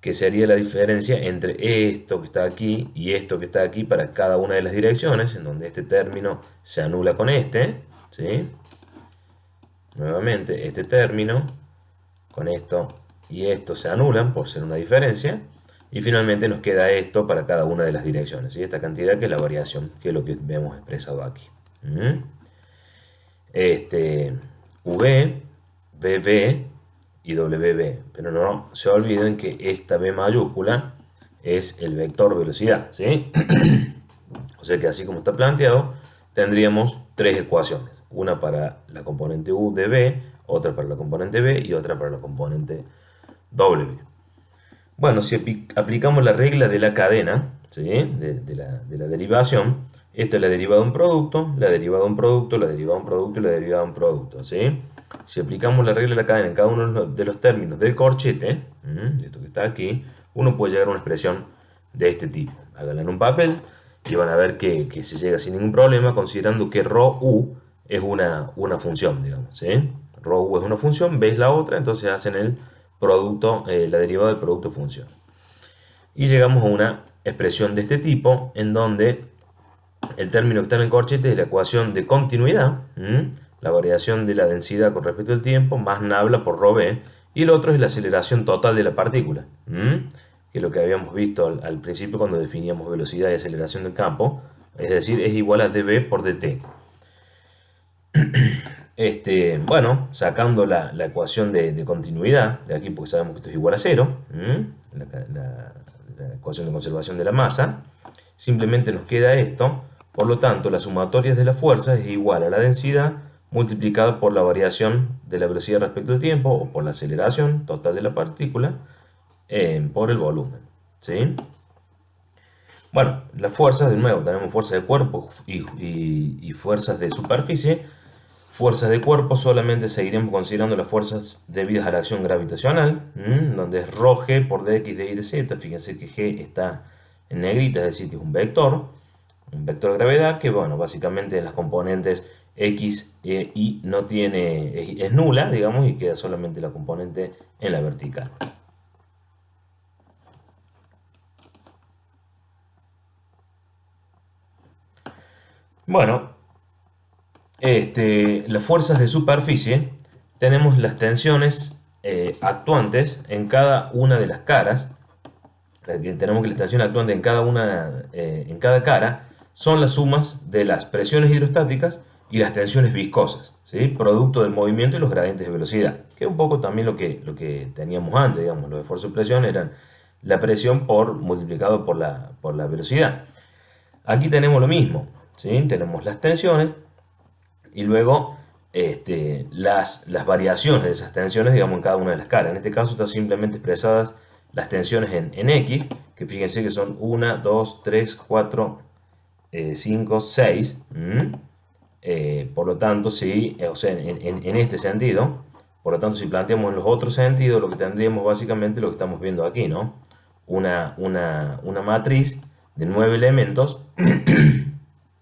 que sería la diferencia entre esto que está aquí y esto que está aquí para cada una de las direcciones, en donde este término se anula con este, ¿sí? Nuevamente, este término con esto y esto se anulan por ser una diferencia, y finalmente nos queda esto para cada una de las direcciones, ¿sí? Esta cantidad que es la variación, que es lo que vemos expresado aquí. V, VB y WB, pero no se olviden que esta B mayúscula es el vector velocidad, ¿sí? O sea que así como está planteado, tendríamos tres ecuaciones, una para la componente U de B, otra para la componente B y otra para la componente W. Bueno, si aplicamos la regla de la cadena, ¿sí? de la derivación, esta es la derivada de un producto, la derivada de un producto, la derivada de un producto y la derivada de un producto, ¿sí? Si aplicamos la regla de la cadena en cada uno de los términos del corchete, esto que está aquí, uno puede llegar a una expresión de este tipo. Háganla en un papel y van a ver que se llega sin ningún problema, considerando que ρu es una función, digamos, ¿sí? ρu es una función, B es la otra, entonces hacen el producto, la derivada del producto función. Y llegamos a una expresión de este tipo, en donde el término que está en el corchete es la ecuación de continuidad, la variación de la densidad con respecto al tiempo, más nabla por ρb, y el otro es la aceleración total de la partícula, que es lo que habíamos visto al principio cuando definíamos velocidad y aceleración del campo, es decir, es igual a dv por dt. Bueno, sacando la ecuación de continuidad, de aquí porque sabemos que esto es igual a 0, la ecuación de conservación de la masa, simplemente nos queda esto. Por lo tanto, la sumatoria de las fuerzas es igual a la densidad multiplicada por la variación de la velocidad respecto al tiempo, o por la aceleración total de la partícula, por el volumen, ¿sí? Bueno, las fuerzas, de nuevo, tenemos fuerzas de cuerpo y fuerzas de superficie. Fuerzas de cuerpo solamente seguiremos considerando las fuerzas debidas a la acción gravitacional, donde es ρg por dx de y de z. Fíjense que g está en negrita, es decir, que es un vector de gravedad, que bueno, básicamente las componentes x e y no tiene, es nula, digamos, y queda solamente la componente en la vertical. Bueno, las fuerzas de superficie, tenemos las tensiones actuantes en cada una de las caras. Tenemos que la tensión actuante en cada cara son las sumas de las presiones hidrostáticas y las tensiones viscosas, ¿sí? Producto del movimiento y los gradientes de velocidad, que es un poco también lo que teníamos antes, digamos, los esfuerzos de presión eran la presión multiplicado por la velocidad. Aquí tenemos lo mismo, ¿sí? Tenemos las tensiones y luego las variaciones de esas tensiones, digamos, en cada una de las caras. En este caso están simplemente expresadas las tensiones en X, que fíjense que son 1, 2, 3, 4, 5, 6. Por lo tanto, si, o sea, en este sentido, por lo tanto, si planteamos en los otros sentidos, lo que tendríamos básicamente lo que estamos viendo aquí, ¿no? Una matriz de 9 elementos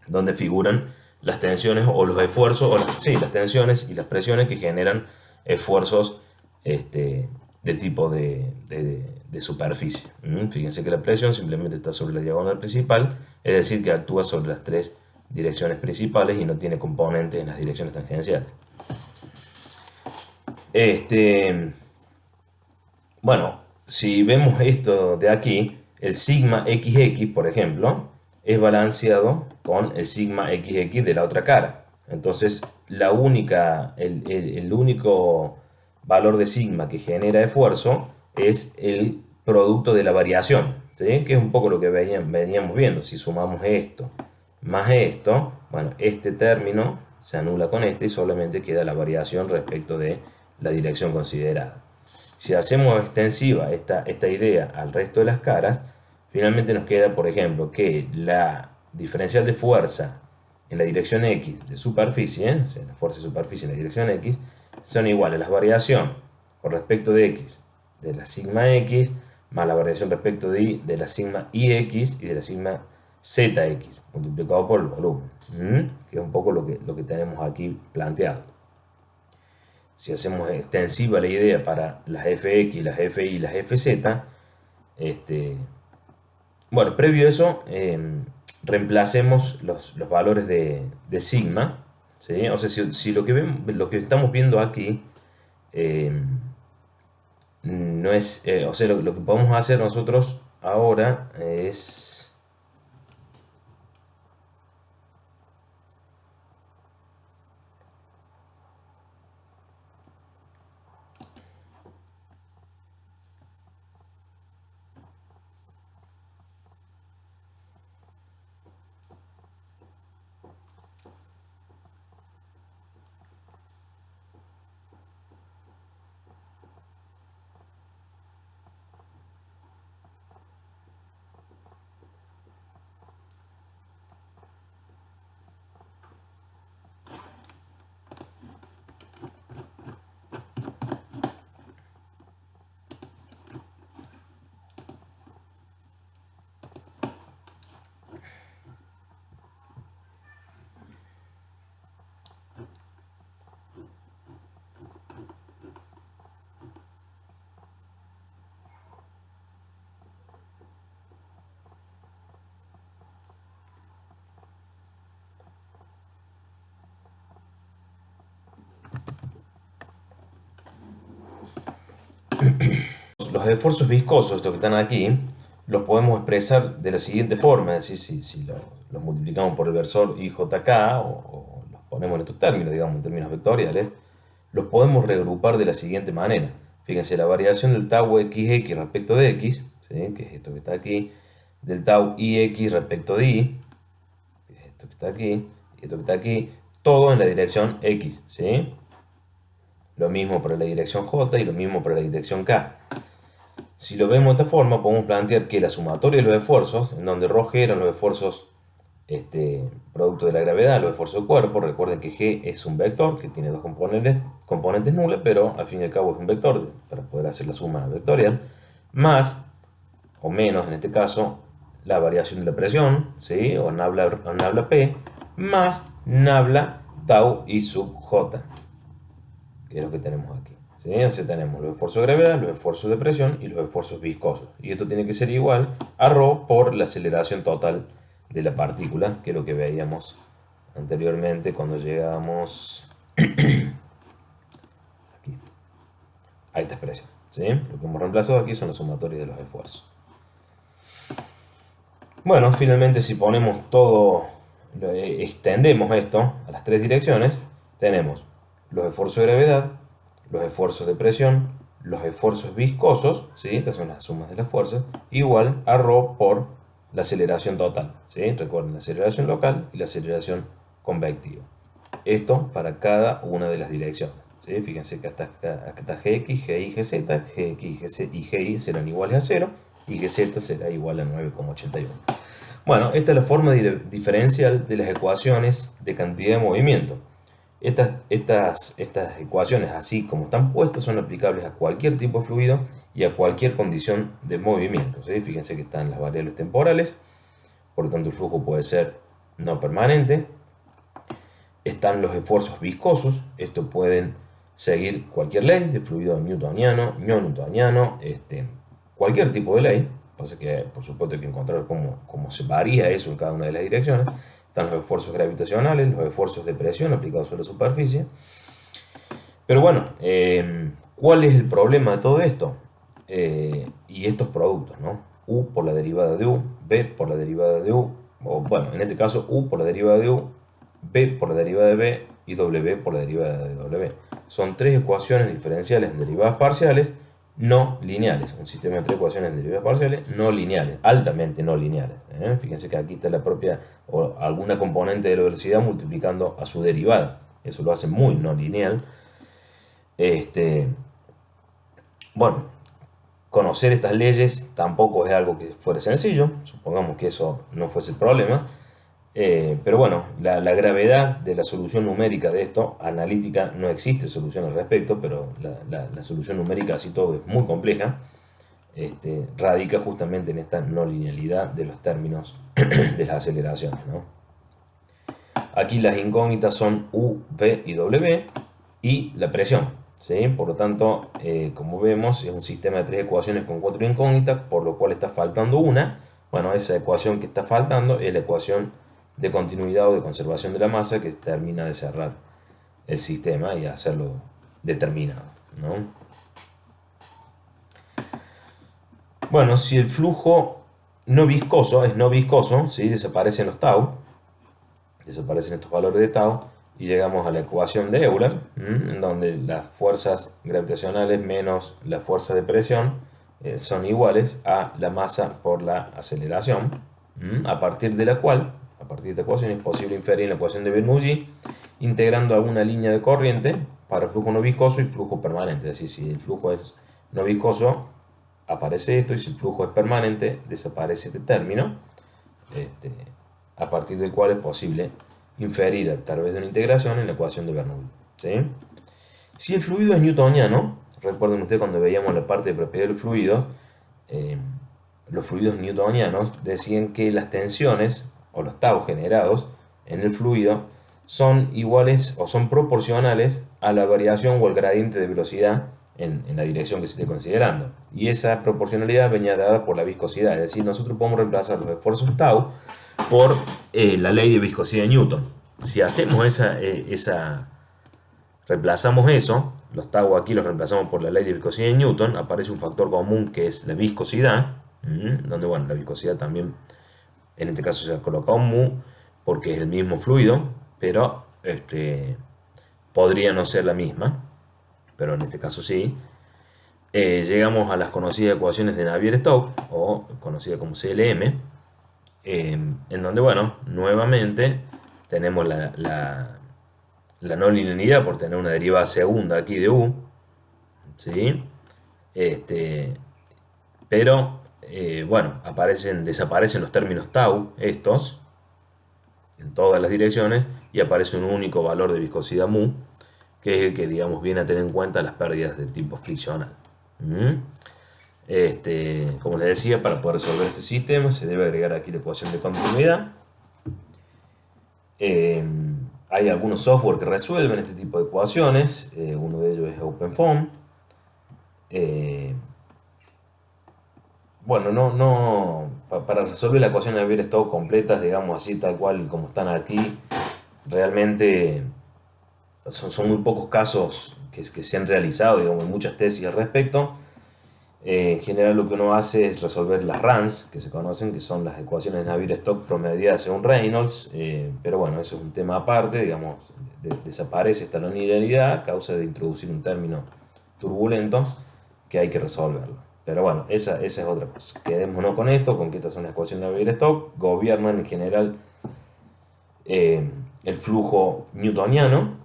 donde figuran las tensiones o los esfuerzos, sí, las tensiones y las presiones que generan esfuerzos de tipo de superficie. Fíjense que la presión simplemente está sobre la diagonal principal, es decir, que actúa sobre las tres direcciones principales y no tiene componentes en las direcciones tangenciales. Bueno, si vemos esto de aquí, el sigma XX, por ejemplo, es balanceado con el sigma XX de la otra cara. Entonces, el único valor de sigma que genera esfuerzo es el producto de la variación, ¿sí? Que es un poco lo que veníamos viendo. Si sumamos esto más esto, bueno, este término se anula con este y solamente queda la variación respecto de la dirección considerada. Si hacemos extensiva esta idea al resto de las caras, finalmente nos queda, por ejemplo, que la diferencial de fuerza en la dirección X de superficie, o sea, la fuerza de superficie en la dirección X, son iguales a la variación con respecto de X de la sigma X más la variación respecto de Y de la sigma IX y de la sigma ZX multiplicado por el volumen, que es un poco lo que tenemos aquí planteado. Si hacemos extensiva la idea para las FX, las FI y las FZ, bueno, previo a eso, reemplacemos los valores de sigma, ¿sí? O sea, si lo que estamos viendo aquí no es, o sea, lo que podemos hacer nosotros ahora es... Los esfuerzos viscosos, estos que están aquí, los podemos expresar de la siguiente forma, es decir, si los multiplicamos por el versor IJK o los ponemos en estos términos, digamos en términos vectoriales, los podemos reagrupar de la siguiente manera. Fíjense, la variación del tau XX respecto de X, ¿sí? Que es esto que está aquí, del tau IX respecto de Y, que es esto que está aquí, y esto que está aquí, todo en la dirección X, ¿sí? Lo mismo para la dirección J y lo mismo para la dirección K. Si lo vemos de esta forma, podemos plantear que la sumatoria de los esfuerzos, en donde ρg eran los esfuerzos producto de la gravedad, los esfuerzos de cuerpo, recuerden que G es un vector que tiene dos componentes nulas, pero al fin y al cabo es un vector para poder hacer la suma vectorial, más o menos en este caso la variación de la presión, ¿sí? O nabla P, más nabla tau y sub J, que es lo que tenemos aquí. ¿Sí? O sea, tenemos los esfuerzos de gravedad, los esfuerzos de presión y los esfuerzos viscosos. Y esto tiene que ser igual a ρ por la aceleración total de la partícula, que es lo que veíamos anteriormente cuando llegamos aquí, a esta expresión. ¿Sí? Lo que hemos reemplazado aquí son los sumatorios de los esfuerzos. Bueno, finalmente si ponemos todo, extendemos esto a las tres direcciones, tenemos los esfuerzos de gravedad, los esfuerzos de presión, los esfuerzos viscosos, ¿sí? Estas son las sumas de las fuerzas, igual a ρ por la aceleración total, ¿sí? Recuerden, la aceleración local y la aceleración convectiva. Esto para cada una de las direcciones, ¿sí? Fíjense que acá está Gx, Gy, Gz, Gx y Gy serán iguales a 0 y Gz será igual a 9,81. Bueno, esta es la forma diferencial de las ecuaciones de cantidad de movimiento. Estas ecuaciones, así como están puestas, son aplicables a cualquier tipo de fluido y a cualquier condición de movimiento, ¿sí? Fíjense que están las variables temporales, por lo tanto el flujo puede ser no permanente. Están los esfuerzos viscosos, esto pueden seguir cualquier ley de fluido newtoniano, no newtoniano, cualquier tipo de ley. Pasa que, por supuesto, hay que encontrar cómo se varía eso en cada una de las direcciones. Están los esfuerzos gravitacionales, los esfuerzos de presión aplicados sobre la superficie. Pero bueno, ¿cuál es el problema de todo esto? Y estos productos, ¿no? U por la derivada de U, B por la derivada de U, o bueno, en este caso U por la derivada de U, B por la derivada de B y W por la derivada de W. Son tres ecuaciones diferenciales en derivadas parciales no lineales. Un sistema de tres ecuaciones en derivadas parciales no lineales, altamente no lineales. Fíjense que aquí está la propia, o alguna componente de la velocidad multiplicando a su derivada. Eso lo hace muy no lineal. Bueno, conocer estas leyes tampoco es algo que fuera sencillo. Supongamos que eso no fuese el problema. Pero bueno, la gravedad de la solución numérica de esto, analítica, no existe solución al respecto, pero la solución numérica, así todo, es muy compleja. Radica justamente en esta no linealidad de los términos de las aceleraciones, ¿no? Aquí las incógnitas son U, V y W y la presión, ¿sí? Por lo tanto, como vemos, es un sistema de tres ecuaciones con cuatro incógnitas, por lo cual está faltando una. Bueno, esa ecuación que está faltando es la ecuación de continuidad o de conservación de la masa que termina de cerrar el sistema y hacerlo determinado, ¿no? Bueno, si el flujo no viscoso es no viscoso, ¿sí? Desaparecen los tau, desaparecen estos valores de tau y llegamos a la ecuación de Euler, en donde las fuerzas gravitacionales menos la fuerza de presión son iguales a la masa por la aceleración, a partir de la cual, a partir de esta ecuación, es posible inferir la ecuación de Bernoulli integrando alguna línea de corriente para flujo no viscoso y flujo permanente. Es decir, si el flujo es no viscoso, aparece esto, y si el flujo es permanente, desaparece este término, a partir del cual es posible inferir a través de una integración en la ecuación de Bernoulli, ¿sí? Si el fluido es newtoniano, recuerden ustedes cuando veíamos la parte de propiedad del fluido, los fluidos newtonianos decían que las tensiones o los tau generados en el fluido son iguales o son proporcionales a la variación o al gradiente de velocidad en la dirección que se esté considerando. Y esa proporcionalidad venía dada por la viscosidad, es decir, nosotros podemos reemplazar los esfuerzos tau por la ley de viscosidad de Newton. Si hacemos reemplazamos eso, los tau aquí los reemplazamos por la ley de viscosidad de Newton, aparece un factor común que es la viscosidad, donde bueno, la viscosidad también, en este caso se ha colocado un mu, porque es el mismo fluido, pero podría no ser la misma, pero en este caso sí. Llegamos a las conocidas ecuaciones de Navier-Stokes, o conocida como CLM, en donde, bueno, nuevamente tenemos la no linealidad por tener una derivada segunda aquí de U, ¿sí? Pero, bueno, desaparecen los términos tau, estos, en todas las direcciones, y aparece un único valor de viscosidad mu, que es el que, digamos, viene a tener en cuenta las pérdidas del tipo friccional. Como les decía, para poder resolver este sistema se debe agregar aquí la ecuación de continuidad. Hay algunos software que resuelven este tipo de ecuaciones, uno de ellos es OpenFOAM. Bueno, para resolver la ecuación de Navier-Stokes completas, digamos así, tal cual como están aquí, realmente son muy pocos casos que se han realizado, digamos, muchas tesis al respecto. En general lo que uno hace es resolver las RANS, que se conocen, que son las ecuaciones de Navier-Stokes promediadas según Reynolds, pero bueno, eso es un tema aparte, digamos, desaparece esta no linealidad a causa de introducir un término turbulento que hay que resolverlo. Pero bueno, esa es otra cosa. Quedémonos con esto, con que estas son las ecuaciones de Navier-Stokes, gobiernan en general el flujo newtoniano,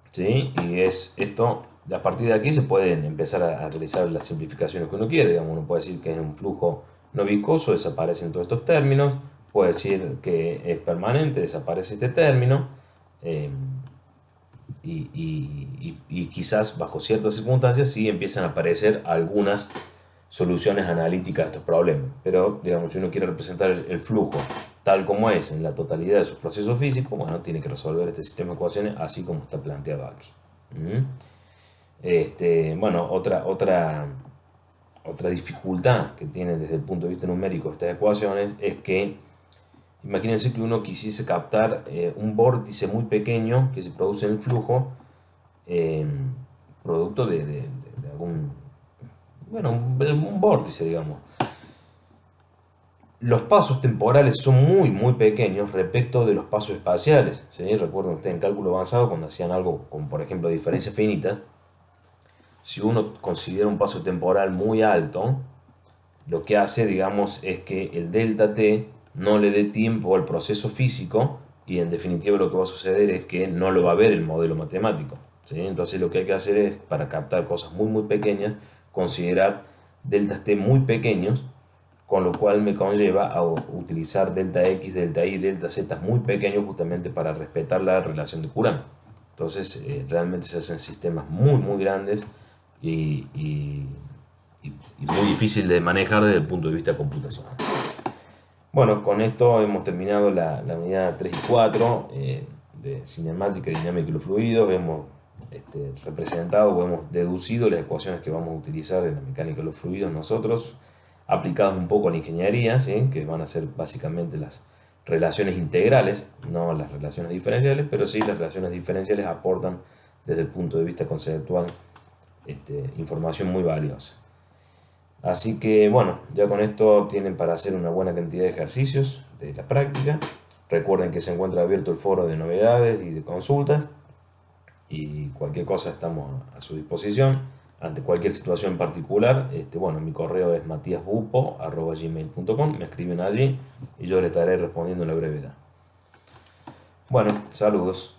¿sí? Y es esto, a partir de aquí se pueden empezar a realizar las simplificaciones que uno quiere. Digamos, uno puede decir que es un flujo no viscoso, desaparecen todos estos términos, puede decir que es permanente, desaparece este término, eh, y quizás bajo ciertas circunstancias sí empiezan a aparecer algunas soluciones analíticas a estos problemas. Pero, digamos, si uno quiere representar el flujo tal como es en la totalidad de sus procesos físicos, bueno, tiene que resolver este sistema de ecuaciones así como está planteado aquí. Bueno, otra dificultad que tienen desde el punto de vista numérico estas ecuaciones es que, imagínense que uno quisiese captar un vórtice muy pequeño que se produce en el flujo, producto de algún, bueno, un vórtice, digamos. Los pasos temporales son muy pequeños respecto de los pasos espaciales, ¿sí? Recuerden ustedes en cálculo avanzado cuando hacían algo como por ejemplo diferencias finitas, si uno considera un paso temporal muy alto, lo que hace, digamos, es que el delta t no le dé tiempo al proceso físico y en definitiva lo que va a suceder es que no lo va a ver el modelo matemático, ¿sí? Entonces lo que hay que hacer es, para captar cosas muy pequeñas, considerar deltas t muy pequeños, con lo cual me conlleva a utilizar delta x, delta y, delta z muy pequeños justamente para respetar la relación de Coulomb. Entonces realmente se hacen sistemas muy grandes y muy difícil de manejar desde el punto de vista computacional. Bueno, con esto hemos terminado la unidad 3 y 4 de cinemática, dinámica y los fluidos. Hemos representado o hemos deducido las ecuaciones que vamos a utilizar en la mecánica de los fluidos nosotros, aplicadas un poco a la ingeniería, ¿sí? Que van a ser básicamente las relaciones integrales, no las relaciones diferenciales, pero sí las relaciones diferenciales aportan desde el punto de vista conceptual información muy valiosa. Así que bueno, ya con esto tienen para hacer una buena cantidad de ejercicios de la práctica. Recuerden que se encuentra abierto el foro de novedades y de consultas y cualquier cosa estamos a su disposición. Ante cualquier situación en particular, bueno, mi correo es matiasbupo@gmail.com, me escriben allí y yo le estaré respondiendo en la brevedad. Bueno, saludos.